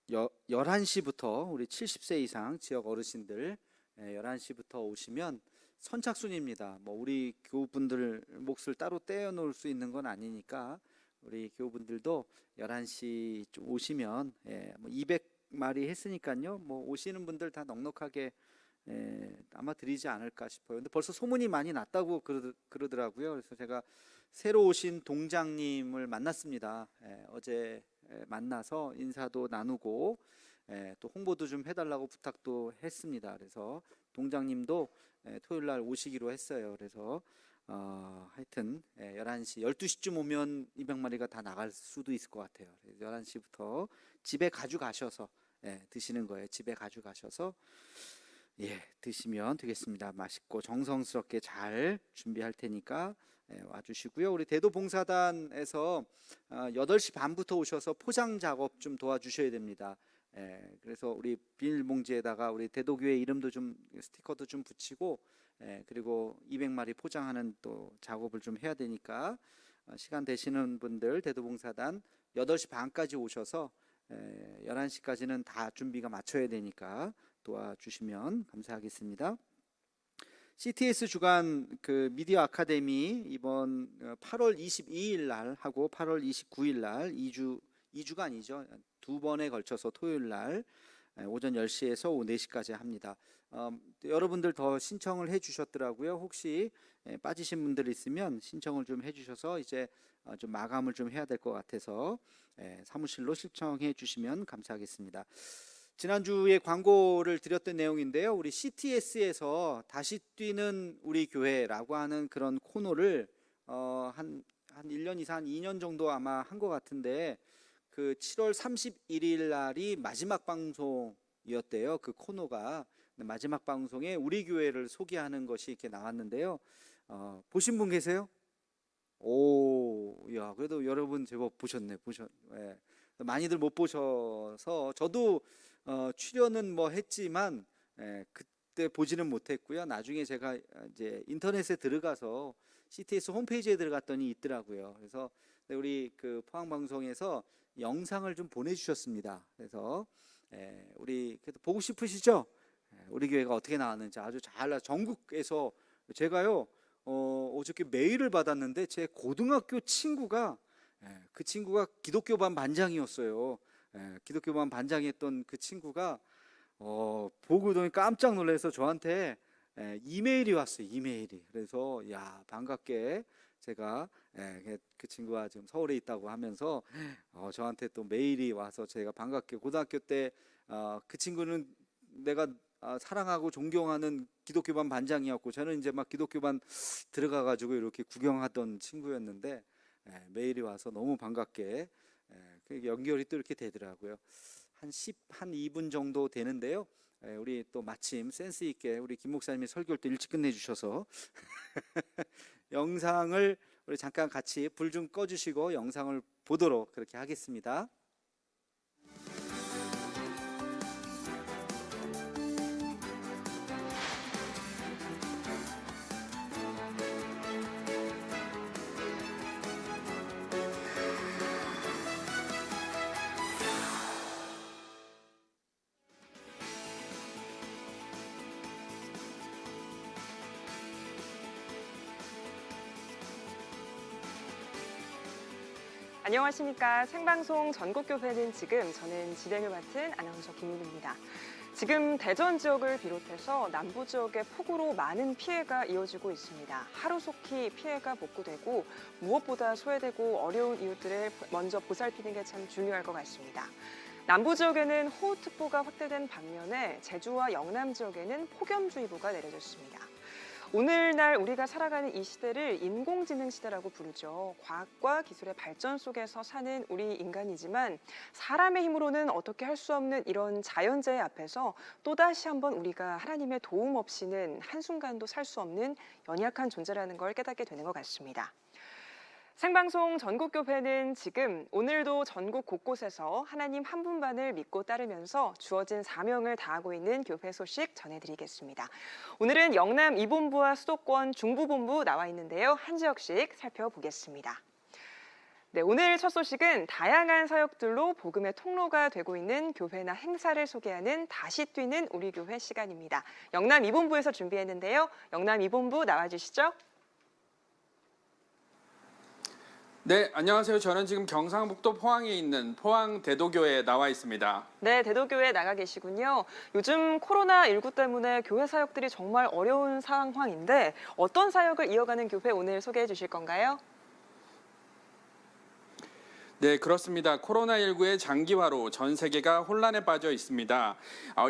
11시부터 우리 70세 이상 지역 어르신들 11시부터 오시면 선착순입니다. 뭐 우리 교우분들 몫을 따로 떼어 놓을 수 있는 건 아니니까 우리 교우분들도 11시 좀 오시면 뭐 200마리 했으니까요. 뭐 오시는 분들 다 넉넉하게 아마 드리지 않을까 싶어요. 근데 벌써 소문이 많이 났다고 그러더라고요. 그래서 제가 새로 오신 동장님을 만났습니다. 어제 만나서 인사도 나누고 또 홍보도 좀 해달라고 부탁도 했습니다. 그래서 동장님도 토요일 날 오시기로 했어요. 그래서 하여튼 11시, 12시쯤 오면 200마리가 다 나갈 수도 있을 것 같아요. 11시부터 집에 가져가셔서 드시는 거예요. 집에 가져가셔서 드시면 되겠습니다. 맛있고 정성스럽게 잘 준비할 테니까 와주시고요. 우리 대도봉사단에서 8시 반부터 오셔서 포장 작업 좀 도와주셔야 됩니다. 그래서 우리 비닐봉지에다가 우리 대도교회 이름도 좀 스티커도 좀 붙이고 그리고 200마리 포장하는 또 작업을 좀 해야 되니까 시간 되시는 분들 대도봉사단 8시 반까지 오셔서 11시까지는 다 준비가 맞춰야 되니까 도와주시면 감사하겠습니다. CTS 주간 그 미디어 아카데미 이번 8월 22일 날 하고 8월 29일 날 2주가 아니죠. 2번에 걸쳐서 토요일 날 오전 10시에서 오후 4시까지 합니다. 여러분들 더 신청을 해 주셨더라고요. 혹시 빠지신 분들 있으면 신청을 좀 해 주셔서 이제 좀 마감을 좀 해야 될 것 같아서 사무실로 신청해 주시면 감사하겠습니다. 지난주에 광고를 드렸던 내용인데요. 우리 CTS에서 다시 뛰는 우리 교회라고 하는 그런 코너를 한 1년 이상, 한 2년 정도 아마 한 것 같은데, 그 7월 31일 날이 마지막 방송이었대요. 그 코너가 마지막 방송에 우리 교회를 소개하는 것이 이렇게 나왔는데요. 보신 분 계세요? 오, 야, 그래도 여러분 제법 보셨네, 예. 많이들 못 보셔서 저도 출연은 뭐 했지만 그때 보지는 못했고요. 나중에 제가 이제 인터넷에 들어가서 CTS 홈페이지에 들어갔더니 있더라고요. 그래서 우리 그 포항 방송에서 영상을 좀 보내주셨습니다. 그래서 우리 그래도 보고 싶으시죠? 우리 교회가 어떻게 나왔는지 아주 잘 전국에서 제가요 어저께 메일을 받았는데 제 고등학교 친구가 그 친구가 기독교 반 반장이었어요. 기독교 반 반장이었던 그 친구가 보고 더니 깜짝 놀라서 저한테 이메일이 왔어요. 이메일이. 그래서 야, 반갑게 제가 그 친구가 지금 서울에 있다고 하면서 저한테 또 메일이 와서 제가 반갑게 고등학교 때 그 친구는 내가 사랑하고 존경하는 기독교 반 반장이었고 저는 이제 막 기독교 반 들어가 가지고 이렇게 구경하던 친구였는데 메일이 와서 너무 반갑게 연결이 또 이렇게 되더라고요. 한 2분 정도 되는데요. 우리 또 마침 센스 있게 우리 김 목사님이 설교를 또 일찍 끝내주셔서 영상을 우리 잠깐 같이 불 좀 꺼주시고 영상을 보도록 그렇게 하겠습니다. 안녕하십니까. 생방송 전국교회는 지금, 저는 진행을 맡은 아나운서 김윤입니다. 지금 대전 지역을 비롯해서 남부 지역의 폭우로 많은 피해가 이어지고 있습니다. 하루속히 피해가 복구되고 무엇보다 소외되고 어려운 이웃들을 먼저 보살피는 게 참 중요할 것 같습니다. 남부 지역에는 호우특보가 확대된 반면에 제주와 영남 지역에는 폭염주의보가 내려졌습니다. 오늘날 우리가 살아가는 이 시대를 인공지능 시대라고 부르죠. 과학과 기술의 발전 속에서 사는 우리 인간이지만 사람의 힘으로는 어떻게 할 수 없는 이런 자연재해 앞에서 또다시 한번 우리가 하나님의 도움 없이는 한순간도 살 수 없는 연약한 존재라는 걸 깨닫게 되는 것 같습니다. 생방송 전국교회는 지금 오늘도 전국 곳곳에서 하나님 한 분만을 믿고 따르면서 주어진 사명을 다하고 있는 교회 소식 전해드리겠습니다. 오늘은 영남 2본부와 수도권 중부본부 나와 있는데요. 한 지역씩 살펴보겠습니다. 네, 오늘 첫 소식은 다양한 사역들로 복음의 통로가 되고 있는 교회나 행사를 소개하는 다시 뛰는 우리 교회 시간입니다. 영남 2본부에서 준비했는데요. 영남 2본부 나와주시죠. 네, 안녕하세요. 저는 지금 경상북도 포항에 있는 포항 대도교회에 나와 있습니다. 네, 대도교회에 나가 계시군요. 요즘 코로나19 때문에 교회 사역들이 정말 어려운 상황인데 어떤 사역을 이어가는 교회 오늘 소개해 주실 건가요? 네, 그렇습니다. 코로나19의 장기화로 전 세계가 혼란에 빠져 있습니다.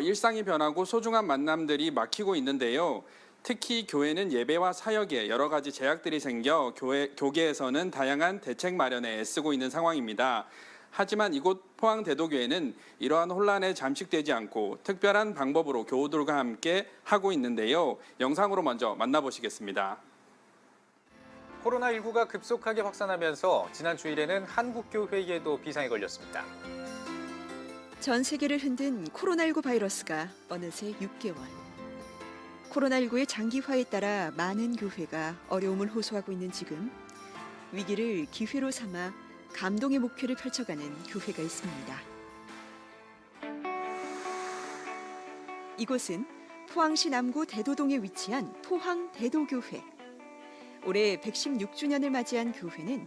일상이 변하고 소중한 만남들이 막히고 있는데요. 특히 교회는 예배와 사역에 여러 가지 제약들이 생겨 교계에서는 다양한 대책 마련에 애쓰고 있는 상황입니다. 하지만 이곳 포항 대도교회는 이러한 혼란에 잠식되지 않고 특별한 방법으로 교우들과 함께 하고 있는데요. 영상으로 먼저 만나보시겠습니다. 코로나19가 급속하게 확산하면서 지난 주일에는 한국교회에도 비상이 걸렸습니다. 전 세계를 흔든 코로나19 바이러스가 어느새 6개월. 코로나19의 장기화에 따라 많은 교회가 어려움을 호소하고 있는 지금 위기를 기회로 삼아 감동의 목회를 펼쳐가는 교회가 있습니다. 이곳은 포항시 남구 대도동에 위치한 포항 대도교회. 올해 116주년을 맞이한 교회는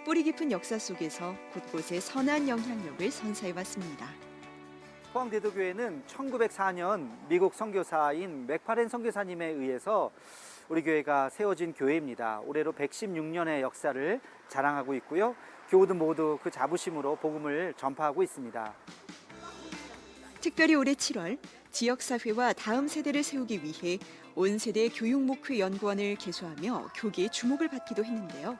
뿌리 깊은 역사 속에서 곳곳에 선한 영향력을 선사해왔습니다. 포항 대도교회는 1904년 미국 선교사인 맥파렌 선교사님에 의해서 우리 교회가 세워진 교회입니다. 올해로 116년의 역사를 자랑하고 있고요. 교우들 모두 그 자부심으로 복음을 전파하고 있습니다. 특별히 올해 7월 지역사회와 다음 세대를 세우기 위해 온세대 교육목회 연구원을 개소하며 교계의 주목을 받기도 했는데요.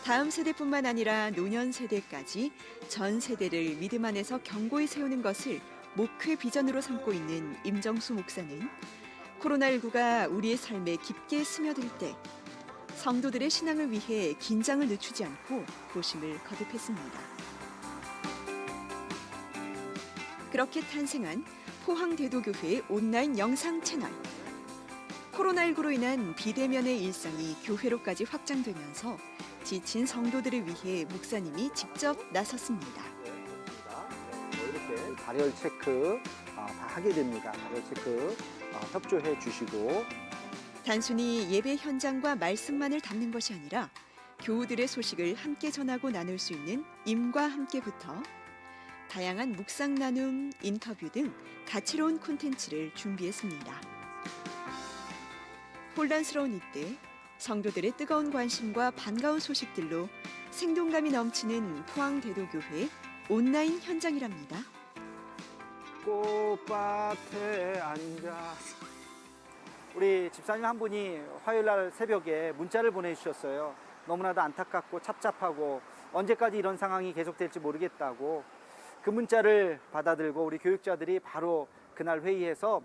다음 세대뿐만 아니라 노년 세대까지 전 세대를 믿음 안에서 견고히 세우는 것을 목회 비전으로 삼고 있는 임정수 목사는 코로나19가 우리의 삶에 깊게 스며들 때 성도들의 신앙을 위해 긴장을 늦추지 않고 고심을 거듭했습니다. 그렇게 탄생한 포항대도교회의 온라인 영상 채널. 코로나19로 인한 비대면의 일상이 교회로까지 확장되면서 지친 성도들을 위해 목사님이 직접 나섰습니다. 이렇게 발열 체크 다 하게 됩니다. 발열 체크 협조해 주시고 단순히 예배 현장과 말씀만을 담는 것이 아니라 교우들의 소식을 함께 전하고 나눌 수 있는 임과 함께부터 다양한 묵상 나눔, 인터뷰 등 다채로운 콘텐츠를 준비했습니다. 혼란스러운 이때 성도들의 뜨거운 관심과 반가운 소식들로 생동감이 넘치는 포항대도교회 온라인 현장이랍니다. 꽃밭에 앉아서 우리 집사님 한 분이 화요일 날 새벽에 문자를 보내주셨어요. 너무나도 안타깝고 찹찹하고 언제까지 이런 상황이 계속될지 모르겠다고. 그 문자를 받아들고 우리 교육자들이 바로 그날 회의해서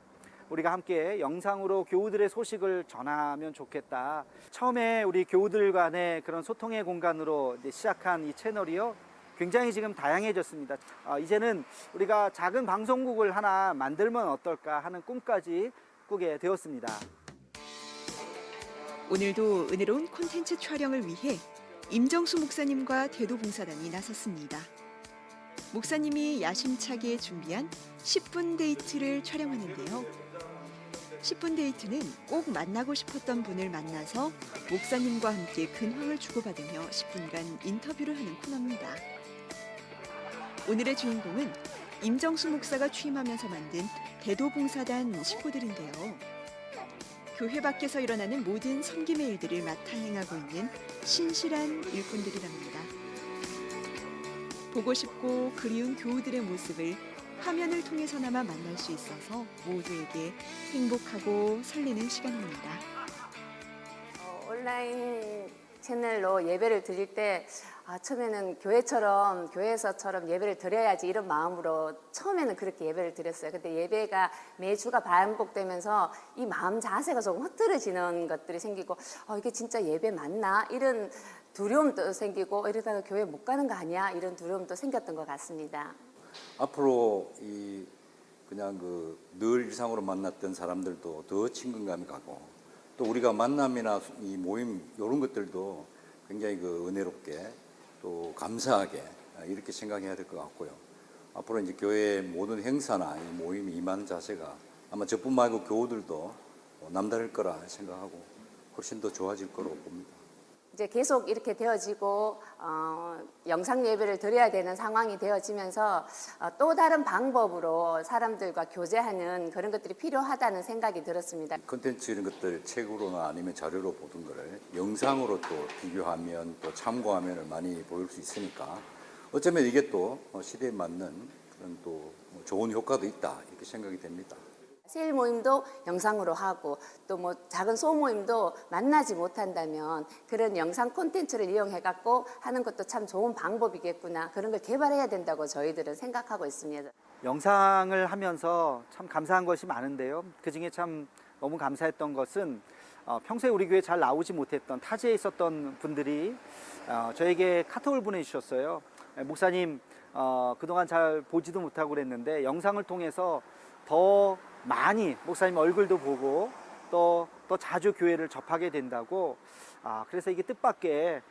우리가 함께 영상으로 교우들의 소식을 전하면 좋겠다. 처음에 우리 교우들 간의 그런 소통의 공간으로 시작한 이 채널이요. 굉장히 지금 다양해졌습니다. 이제는 우리가 작은 방송국을 하나 만들면 어떨까 하는 꿈까지 꾸게 되었습니다. 오늘도 은혜로운 콘텐츠 촬영을 위해 임정수 목사님과 대도봉사단이 나섰습니다. 목사님이 야심차게 준비한 10분 데이트를 촬영하는데요. 10분 데이트는 꼭 만나고 싶었던 분을 만나서 목사님과 함께 근황을 주고받으며 10분간 인터뷰를 하는 코너입니다. 오늘의 주인공은 임정수 목사가 취임하면서 만든 대도봉사단 식구들인데요. 교회 밖에서 일어나는 모든 섬김의 일들을 맡아 행하고 있는 신실한 일꾼들이랍니다. 보고 싶고 그리운 교우들의 모습을 화면을 통해서나마 만날 수 있어서 모두에게 행복하고 설레는 시간입니다. 온라인 채널로 예배를 드릴 때 처음에는 교회에서처럼 예배를 드려야지 이런 마음으로 처음에는 그렇게 예배를 드렸어요. 근데 예배가 매주가 반복되면서 이 마음 자세가 조금 흐트러지는 것들이 생기고 이게 진짜 예배 맞나? 이런 두려움도 생기고 이러다가 교회 못 가는 거 아니야? 이런 두려움도 생겼던 것 같습니다. 앞으로 그냥 늘 일상으로 만났던 사람들도 더 친근감이 가고 또 우리가 만남이나 이 모임 이런 것들도 굉장히 은혜롭게 또 감사하게 이렇게 생각해야 될 것 같고요. 앞으로 이제 교회의 모든 행사나 이 모임이 임하는 자세가 아마 저뿐 말고 교우들도 남다를 거라 생각하고 훨씬 더 좋아질 거로 봅니다. 이제 계속 이렇게 되어지고 영상 예배를 드려야 되는 상황이 되어지면서 또 다른 방법으로 사람들과 교제하는 그런 것들이 필요하다는 생각이 들었습니다. 콘텐츠 이런 것들 책으로나 아니면 자료로 보던 거를 영상으로 또 비교하면 또 참고하면을 많이 보일 수 있으니까 어쩌면 이게 또 시대에 맞는 그런 또 좋은 효과도 있다 이렇게 생각이 됩니다. 세일 모임도 영상으로 하고 또 작은 소모임도 만나지 못한다면 그런 영상 콘텐츠를 이용해갖고 하는 것도 참 좋은 방법이겠구나. 그런 걸 개발해야 된다고 저희들은 생각하고 있습니다. 영상을 하면서 참 감사한 것이 많은데요. 그중에 참 너무 감사했던 것은 평소에 우리 교회에 잘 나오지 못했던 타지에 있었던 분들이 저에게 카톡을 보내주셨어요. 목사님 그동안 잘 보지도 못하고 그랬는데 영상을 통해서 더 많이 목사님 얼굴도 보고 또 자주 교회를 접하게 된다고. 그래서 이게 뜻밖의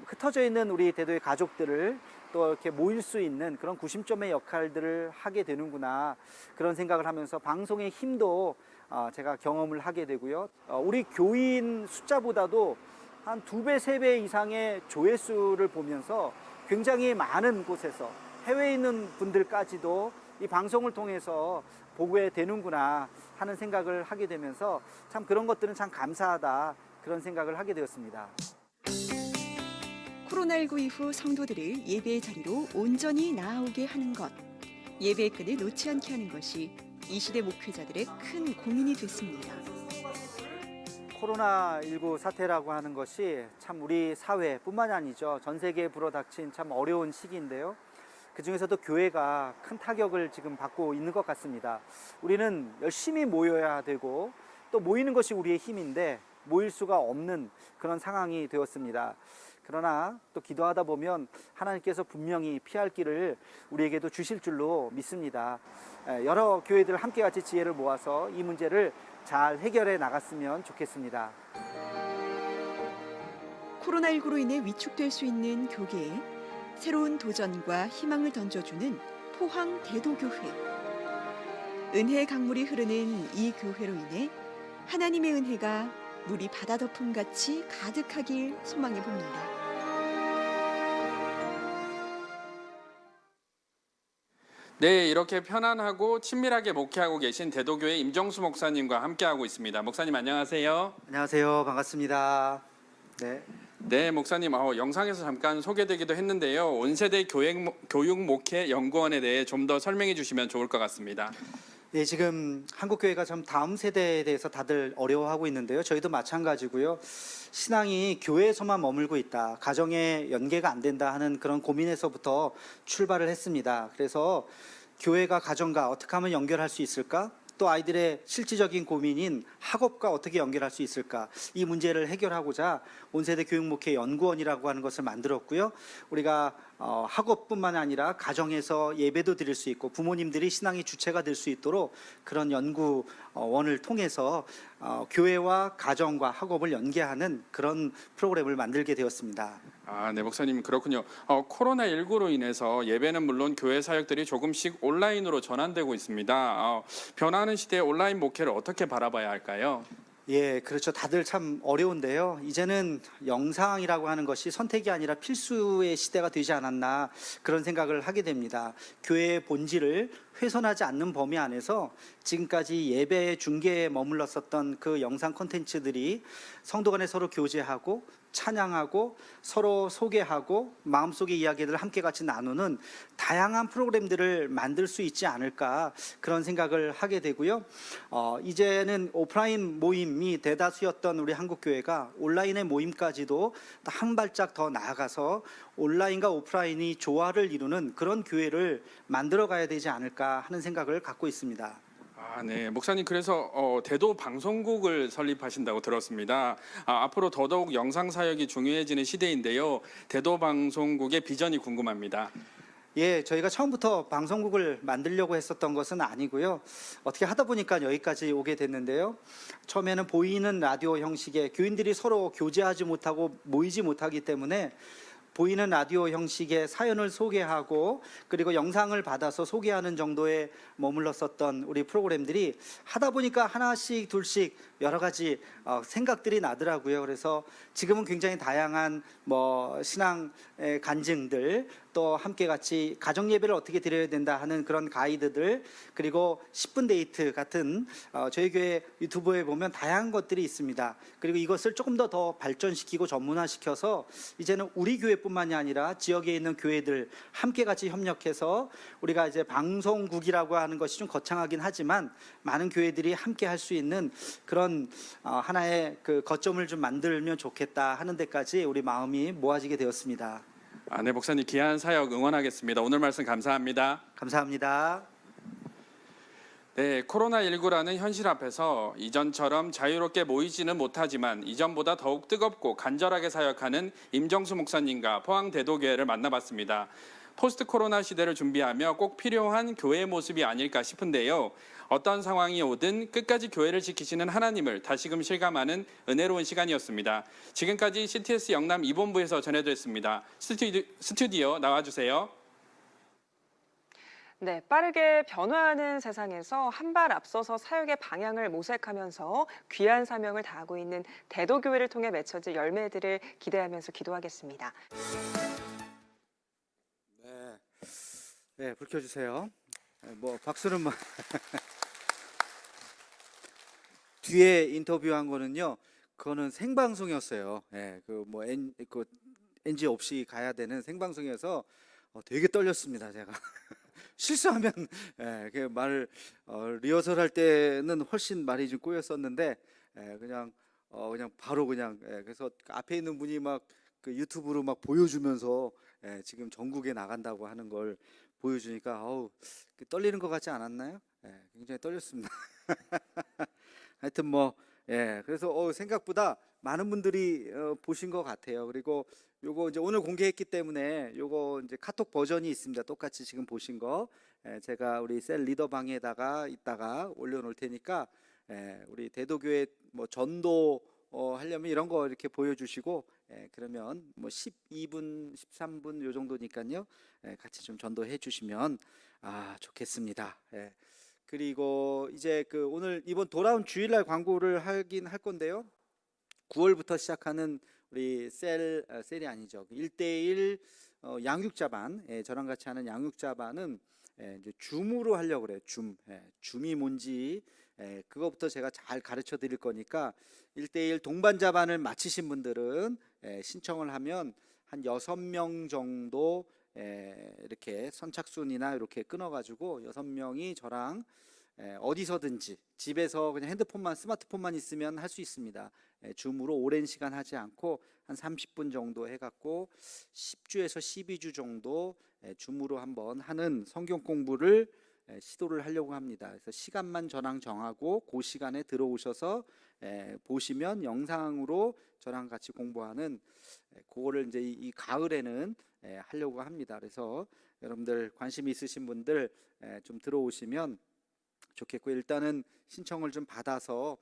흩어져 있는 우리 대도의 가족들을 또 이렇게 모일 수 있는 그런 구심점의 역할들을 하게 되는구나 그런 생각을 하면서 방송의 힘도 제가 경험을 하게 되고요. 우리 교인 숫자보다도 한 2배, 3배 이상의 조회수를 보면서 굉장히 많은 곳에서 해외에 있는 분들까지도 이 방송을 통해서 보게 되는구나 하는 생각을 하게 되면서 참 그런 것들은 참 감사하다 그런 생각을 하게 되었습니다. 코로나19 이후 성도들을 예배의 자리로 온전히 나아오게 하는 것, 예배의 끈을 놓지 않게 하는 것이 이 시대 목회자들의 큰 고민이 됐습니다. 코로나19 사태라고 하는 것이 참 우리 사회뿐만이 아니죠. 전 세계에 불어닥친 참 어려운 시기인데요. 그중에서도 교회가 큰 타격을 지금 받고 있는 것 같습니다. 우리는 열심히 모여야 되고 또 모이는 것이 우리의 힘인데 모일 수가 없는 그런 상황이 되었습니다. 그러나 또 기도하다 보면 하나님께서 분명히 피할 길을 우리에게도 주실 줄로 믿습니다. 여러 교회들 함께 같이 지혜를 모아서 이 문제를 잘 해결해 나갔으면 좋겠습니다. 코로나19로 인해 위축될 수 있는 교계에 새로운 도전과 희망을 던져주는 포항 대도교회. 은혜의 강물이 흐르는 이 교회로 인해 하나님의 은혜가 물이 바다 덮음같이 가득하길 소망해 봅니다. 네, 이렇게 편안하고 친밀하게 목회하고 계신 대도교회 임정수 목사님과 함께하고 있습니다. 목사님 안녕하세요. 안녕하세요. 반갑습니다. 네. 네, 목사님 영상에서 잠깐 소개되기도 했는데요. 온세대 교육 목회 연구원에 대해 좀 더 설명해 주시면 좋을 것 같습니다. 예, 지금 한국 교회가 좀 다음 세대에 대해서 다들 어려워하고 있는데요. 저희도 마찬가지고요. 신앙이 교회에서만 머물고 있다, 가정에 연계가 안 된다 하는 그런 고민에서부터 출발을 했습니다. 그래서 교회가 가정과 어떻게 하면 연결할 수 있을까? 또 아이들의 실질적인 고민인 학업과 어떻게 연결할 수 있을까? 이 문제를 해결하고자 온세대 교육목회 연구원이라고 하는 것을 만들었고요. 우리가 학업뿐만 아니라 가정에서 예배도 드릴 수 있고 부모님들이 신앙의 주체가 될 수 있도록 그런 연구원을 통해서 교회와 가정과 학업을 연계하는 그런 프로그램을 만들게 되었습니다. 네, 목사님 그렇군요. 코로나19로 인해서 예배는 물론 교회 사역들이 조금씩 온라인으로 전환되고 있습니다. 변화하는 시대에 온라인 목회를 어떻게 바라봐야 할까요? 예, 그렇죠. 다들 참 어려운데요. 이제는 영상이라고 하는 것이 선택이 아니라 필수의 시대가 되지 않았나 그런 생각을 하게 됩니다. 교회의 본질을 훼손하지 않는 범위 안에서 지금까지 예배 중계에 머물렀었던 그 영상 콘텐츠들이 성도 간에 서로 교제하고 찬양하고 서로 소개하고 마음속의 이야기들을 함께 같이 나누는 다양한 프로그램들을 만들 수 있지 않을까 그런 생각을 하게 되고요. 이제는 오프라인 모임이 대다수였던 우리 한국교회가 온라인의 모임까지도 한 발짝 더 나아가서 온라인과 오프라인이 조화를 이루는 그런 교회를 만들어 가야 되지 않을까 하는 생각을 갖고 있습니다. 네, 목사님 그래서 대도 방송국을 설립하신다고 들었습니다. 앞으로 더더욱 영상 사역이 중요해지는 시대인데요. 대도 방송국의 비전이 궁금합니다. 예, 저희가 처음부터 방송국을 만들려고 했었던 것은 아니고요. 어떻게 하다 보니까 여기까지 오게 됐는데요. 처음에는 보이는 라디오 형식의 교인들이 서로 교제하지 못하고 모이지 못하기 때문에 보이는 라디오 형식의 사연을 소개하고 그리고 영상을 받아서 소개하는 정도에 머물렀었던 우리 프로그램들이 하다 보니까 하나씩 둘씩 여러 가지 생각들이 나더라고요. 그래서 지금은 굉장히 다양한 신앙의 간증들 또 함께 같이 가정 예배를 어떻게 드려야 된다 하는 그런 가이드들 그리고 10분 데이트 같은 저희 교회 유튜브에 보면 다양한 것들이 있습니다. 그리고 이것을 조금 더 발전시키고 전문화시켜서 이제는 우리 교회뿐만이 아니라 지역에 있는 교회들 함께 같이 협력해서 우리가 이제 방송국이라고 하는 것이 좀 거창하긴 하지만 많은 교회들이 함께 할 수 있는 그런 하나의 그 거점을 좀 만들면 좋겠다 하는 데까지 우리 마음이 모아지게 되었습니다. 네, 목사님 귀한 사역 응원하겠습니다. 오늘 말씀 감사합니다. 감사합니다. 네, 코로나19라는 현실 앞에서 이전처럼 자유롭게 모이지는 못하지만 이전보다 더욱 뜨겁고 간절하게 사역하는 임정수 목사님과 포항대도교회를 만나봤습니다. 포스트 코로나 시대를 준비하며 꼭 필요한 교회의 모습이 아닐까 싶은데요. 어떤 상황이 오든 끝까지 교회를 지키시는 하나님을 다시금 실감하는 은혜로운 시간이었습니다. 지금까지 CTS 영남 2본부에서 전해드렸습니다. 스튜디오 나와주세요. 네, 빠르게 변화하는 세상에서 한 발 앞서서 사역의 방향을 모색하면서 귀한 사명을 다하고 있는 대도교회를 통해 맺혀질 열매들을 기대하면서 기도하겠습니다. 네, 불 켜주세요. 박수는 뒤에 인터뷰한 거는요. 그거는 생방송이었어요. 그 NG 없이 가야 되는 생방송이어서 되게 떨렸습니다. 제가 실수하면 그 말을 리허설 할 때는 훨씬 말이 좀 꼬였었는데 그냥 바로 그냥 그래서 앞에 있는 분이 막 그 유튜브로 막 보여주면서 지금 전국에 나간다고 하는 걸 보여주니까 떨리는 것 같지 않았나요? 굉장히 떨렸습니다. 하여튼 그래서 생각보다 많은 분들이 보신 것 같아요. 그리고 요거 이제 오늘 공개했기 때문에 요거 이제 카톡 버전이 있습니다. 똑같이 지금 보신 거 제가 우리 셀 리더 방에다가 이따가 올려놓을 테니까 우리 대도교회 뭐 전도 하려면 이런 거 이렇게 보여주시고 그러면 뭐 12분, 13분 요 정도니까요. 같이 좀 전도해 주시면 좋겠습니다. 그리고 이제 그 오늘 이번 돌아온 주일날 광고를 하긴 할 건데요. 9월부터 시작하는 우리 셀이 아니죠. 1대1 양육자반, 저랑 같이 하는 양육자반은 이제 줌으로 하려고 그래요. 줌이 뭔지 그거부터 제가 잘 가르쳐 드릴 거니까 1대1 동반자반을 마치신 분들은 신청을 하면 한 6명 정도 이렇게 선착순이나 이렇게 끊어가지고 6명이 저랑 어디서든지 집에서 그냥 스마트폰만 있으면 할 수 있습니다. 줌으로 오랜 시간 하지 않고 한 30분 정도 해갖고 10주에서 12주 정도 줌으로 한번 하는 성경 공부를 시도를 하려고 합니다. 그래서 시간만 저랑 정하고 그 시간에 들어오셔서 보시면 영상으로 저랑 같이 공부하는 그거를 이제 이 가을에는 하려고 합니다. 그래서 여러분들 관심 있으신 분들 좀 들어오시면 좋겠고 일단은 신청을 좀 받아서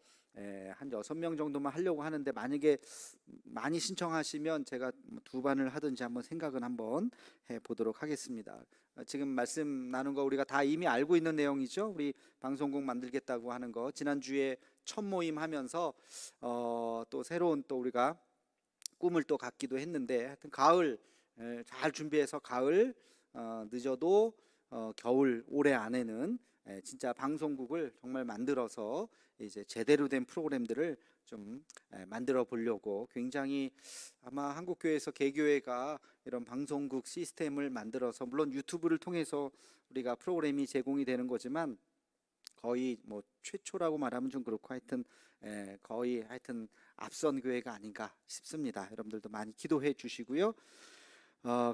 한 6명 정도만 하려고 하는데 만약에 많이 신청하시면 제가 2반을 하든지 한번 생각은 한번 해보도록 하겠습니다. 지금 말씀 나눈 거 우리가 다 이미 알고 있는 내용이죠. 우리 방송국 만들겠다고 하는 거 지난주에 첫 모임 하면서 또 새로운 또 우리가 꿈을 또 갖기도 했는데 하여튼 가을 잘 준비해서 가을 늦어도 겨울 올해 안에는 진짜 방송국을 정말 만들어서 이제 제대로 된 프로그램들을 좀 만들어 보려고 굉장히 아마 한국교회에서 개교회가 이런 방송국 시스템을 만들어서 물론 유튜브를 통해서 우리가 프로그램이 제공이 되는 거지만 거의 뭐 최초라고 말하면 좀 그렇고 하여튼 거의 하여튼 앞선 교회가 아닌가 싶습니다. 여러분들도 많이 기도해 주시고요.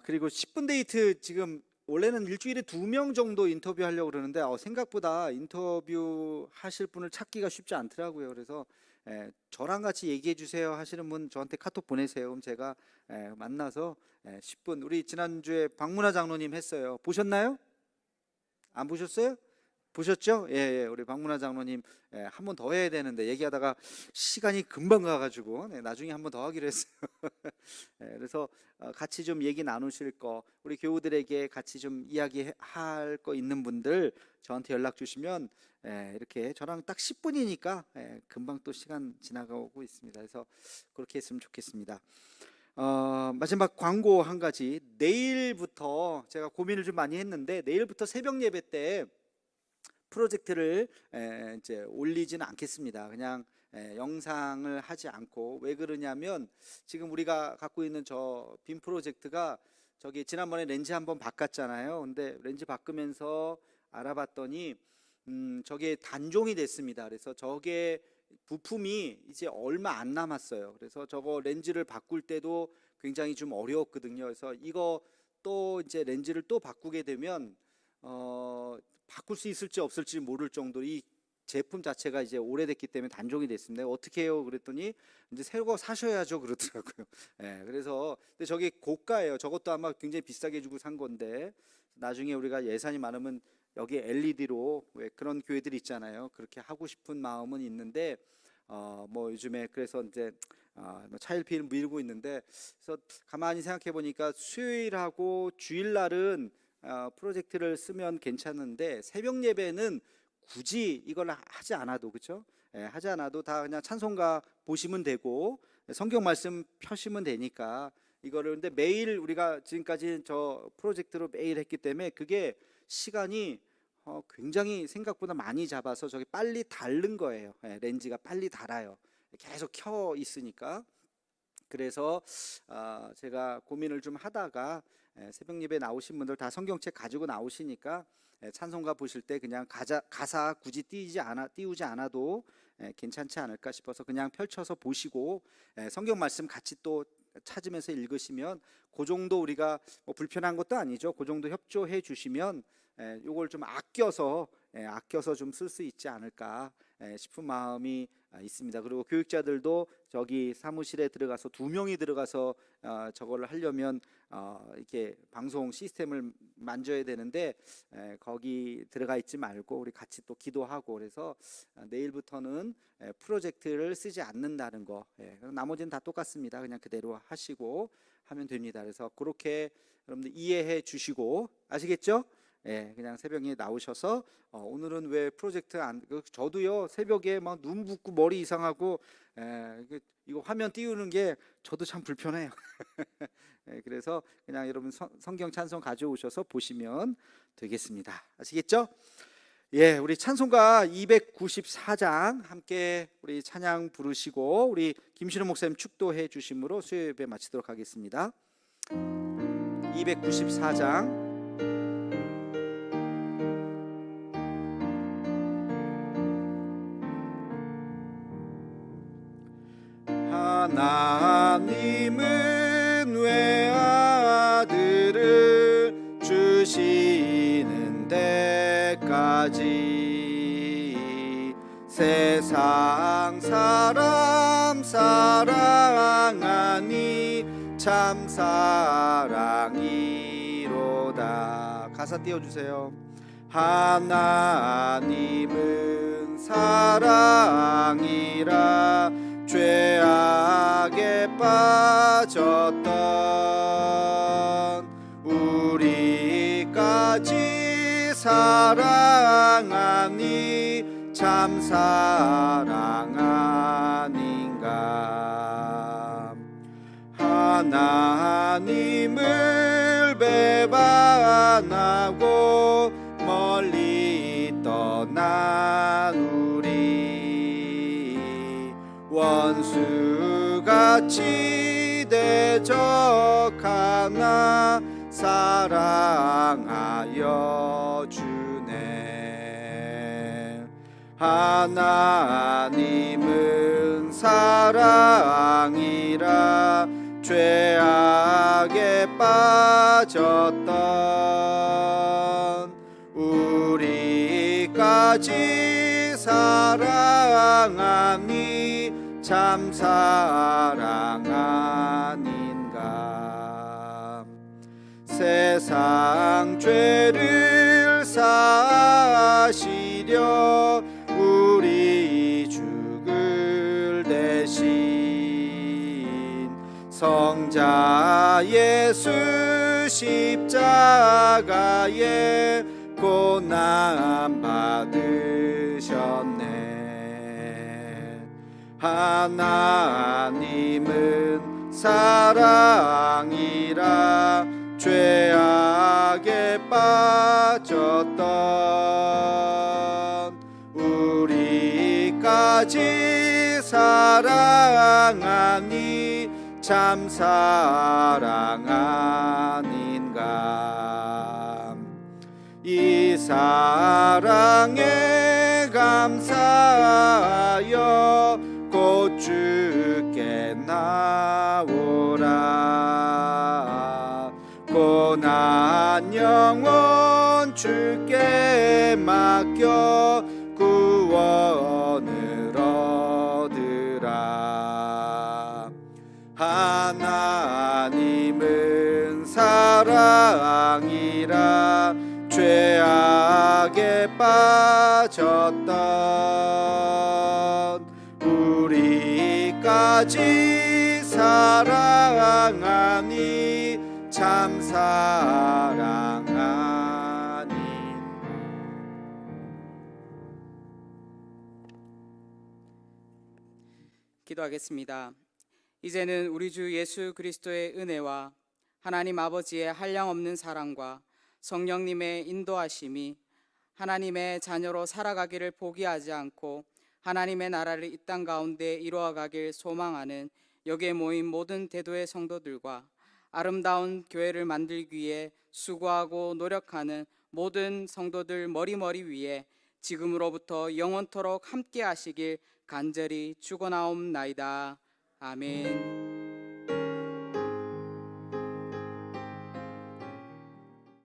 그리고 10분 데이트 지금 원래는 일주일에 2명 정도 인터뷰하려고 그러는데 생각보다 인터뷰 하실 분을 찾기가 쉽지 않더라고요. 그래서 저랑 같이 얘기해 주세요 하시는 분 저한테 카톡 보내세요. 그럼 제가 만나서 10분 우리 지난주에 박문화 장로님 했어요. 보셨나요? 안 보셨어요? 보셨죠? 예, 우리 박문화 장로님 한 번 더 해야 되는데 얘기하다가 시간이 금방 가가지고 나중에 한 번 더 하기로 했어요. 그래서 같이 좀 얘기 나누실 거 우리 교우들에게 같이 좀 이야기할 거 있는 분들 저한테 연락 주시면 이렇게 저랑 딱 10분이니까 금방 또 시간 지나가고 있습니다. 그래서 그렇게 했으면 좋겠습니다. 마지막 광고 한 가지. 내일부터 제가 고민을 좀 많이 했는데 내일부터 새벽 예배 때 프로젝트를 이제 올리지는 않겠습니다. 그냥 영상을 하지 않고 왜 그러냐면 지금 우리가 갖고 있는 저 빔 프로젝트가 저기 지난번에 렌즈 한번 바꿨잖아요. 근데 렌즈 바꾸면서 알아봤더니 저게 단종이 됐습니다. 그래서 저게 부품이 이제 얼마 안 남았어요. 그래서 저거 렌즈를 바꿀 때도 굉장히 좀 어려웠거든요. 그래서 이거 또 이제 렌즈를 또 바꾸게 되면 바꿀 수 있을지 없을지 모를 정도로 이 제품 자체가 이제 오래됐기 때문에 단종이 됐습니다. 어떻게 해요? 그랬더니 이제 새거 사셔야죠 그러더라고요. 그래서 근데 저게 고가예요. 저것도 아마 굉장히 비싸게 주고 산 건데 나중에 우리가 예산이 많으면 여기 LED로 왜 그런 교회들 있잖아요. 그렇게 하고 싶은 마음은 있는데 뭐 요즘에 그래서 이제 차일피일 밀고 있는데 그래서 가만히 생각해 보니까 수요일하고 주일날은 프로젝트를 쓰면 괜찮은데 새벽 예배는 굳이 이걸 하지 않아도 그렇죠? 하지 않아도 다 그냥 찬송가 보시면 되고 성경 말씀 펴시면 되니까 이거를 근데 매일 우리가 지금까지 저 프로젝트로 매일 했기 때문에 그게 시간이 굉장히 생각보다 많이 잡아서 저게 빨리 닳는 거예요. 렌즈가 빨리 닳아요. 계속 켜 있으니까 그래서 제가 고민을 좀 하다가 새벽 예배 나오신 분들 다 성경책 가지고 나오시니까 찬송가 보실 때 그냥 가사 굳이 띄우지 않아도 괜찮지 않을까 싶어서 그냥 펼쳐서 보시고 성경 말씀 같이 또 찾으면서 읽으시면 그 정도 우리가 뭐 불편한 것도 아니죠. 그 정도 협조해 주시면 요걸 좀 아껴서 좀 쓸 수 있지 않을까 싶은 마음이 있습니다. 그리고 교육자들도 저기 사무실에 들어가서 2명이 들어가서 저거를 하려면 이렇게 방송 시스템을 만져야 되는데 거기 들어가 있지 말고 우리 같이 또 기도하고, 그래서 내일부터는 프로젝트를 쓰지 않는다는 거, 나머지는 다 똑같습니다. 그냥 그대로 하시고 하면 됩니다. 그래서 그렇게 여러분들 이해해 주시고, 아시겠죠? 그냥 새벽에 나오셔서 오늘은 왜 프로젝트 안, 저도요 새벽에 막 눈 붓고 머리 이상하고 이거 화면 띄우는 게 저도 참 불편해요. 그래서 그냥 여러분 성경 찬송 가져오셔서 보시면 되겠습니다. 아시겠죠? 우리 찬송가 294장 함께 우리 찬양 부르시고 우리 김신호 목사님 축도해 주심으로 수요 예배 마치도록 하겠습니다. 294장 하나님은 외아들을 주시는 데까지 세상 사람 사랑하니 참 사랑이로다. 가사 띄워주세요. 하나님은 사랑이라 죄악에 빠졌던 우리까지 사랑하니 참 사랑 아닌가. 하나님을 배반하고 멀리 떠난 우리 원수같이 대적하나 사랑하여 주네. 하나님은 사랑이라 죄악에 빠졌던 우리까지 사랑하니 참 사랑 아닌가. 세상 죄를 사시려 우리 죽을 대신 성자 예수 십자가에 고난 받으셨네. 하나님은 사랑이라 죄악에 빠졌던 우리까지 사랑하니 참 사랑 아닌가. 이 사랑에 감사하여 곧 주께 나오라. 고난 영혼 주께 맡겨 구원을 얻으라. 하나님은 사랑이라 죄악에 빠졌던 우리까지 사랑하니 참 사랑 아닌. 기도하겠습니다. 이제는 우리 주 예수 그리스도의 은혜와 하나님 아버지의 한량없는 사랑과 성령님의 인도하심이 하나님의 자녀로 살아가기를 포기하지 않고 하나님의 나라를 이 땅 가운데 이루어가길 소망하는 여기에 모인 모든 대도의 성도들과 아름다운 교회를 만들기 위해 수고하고 노력하는 모든 성도들 머리머리 위에 지금으로부터 영원토록 함께 하시길 간절히 축원하옵나이다. 아멘.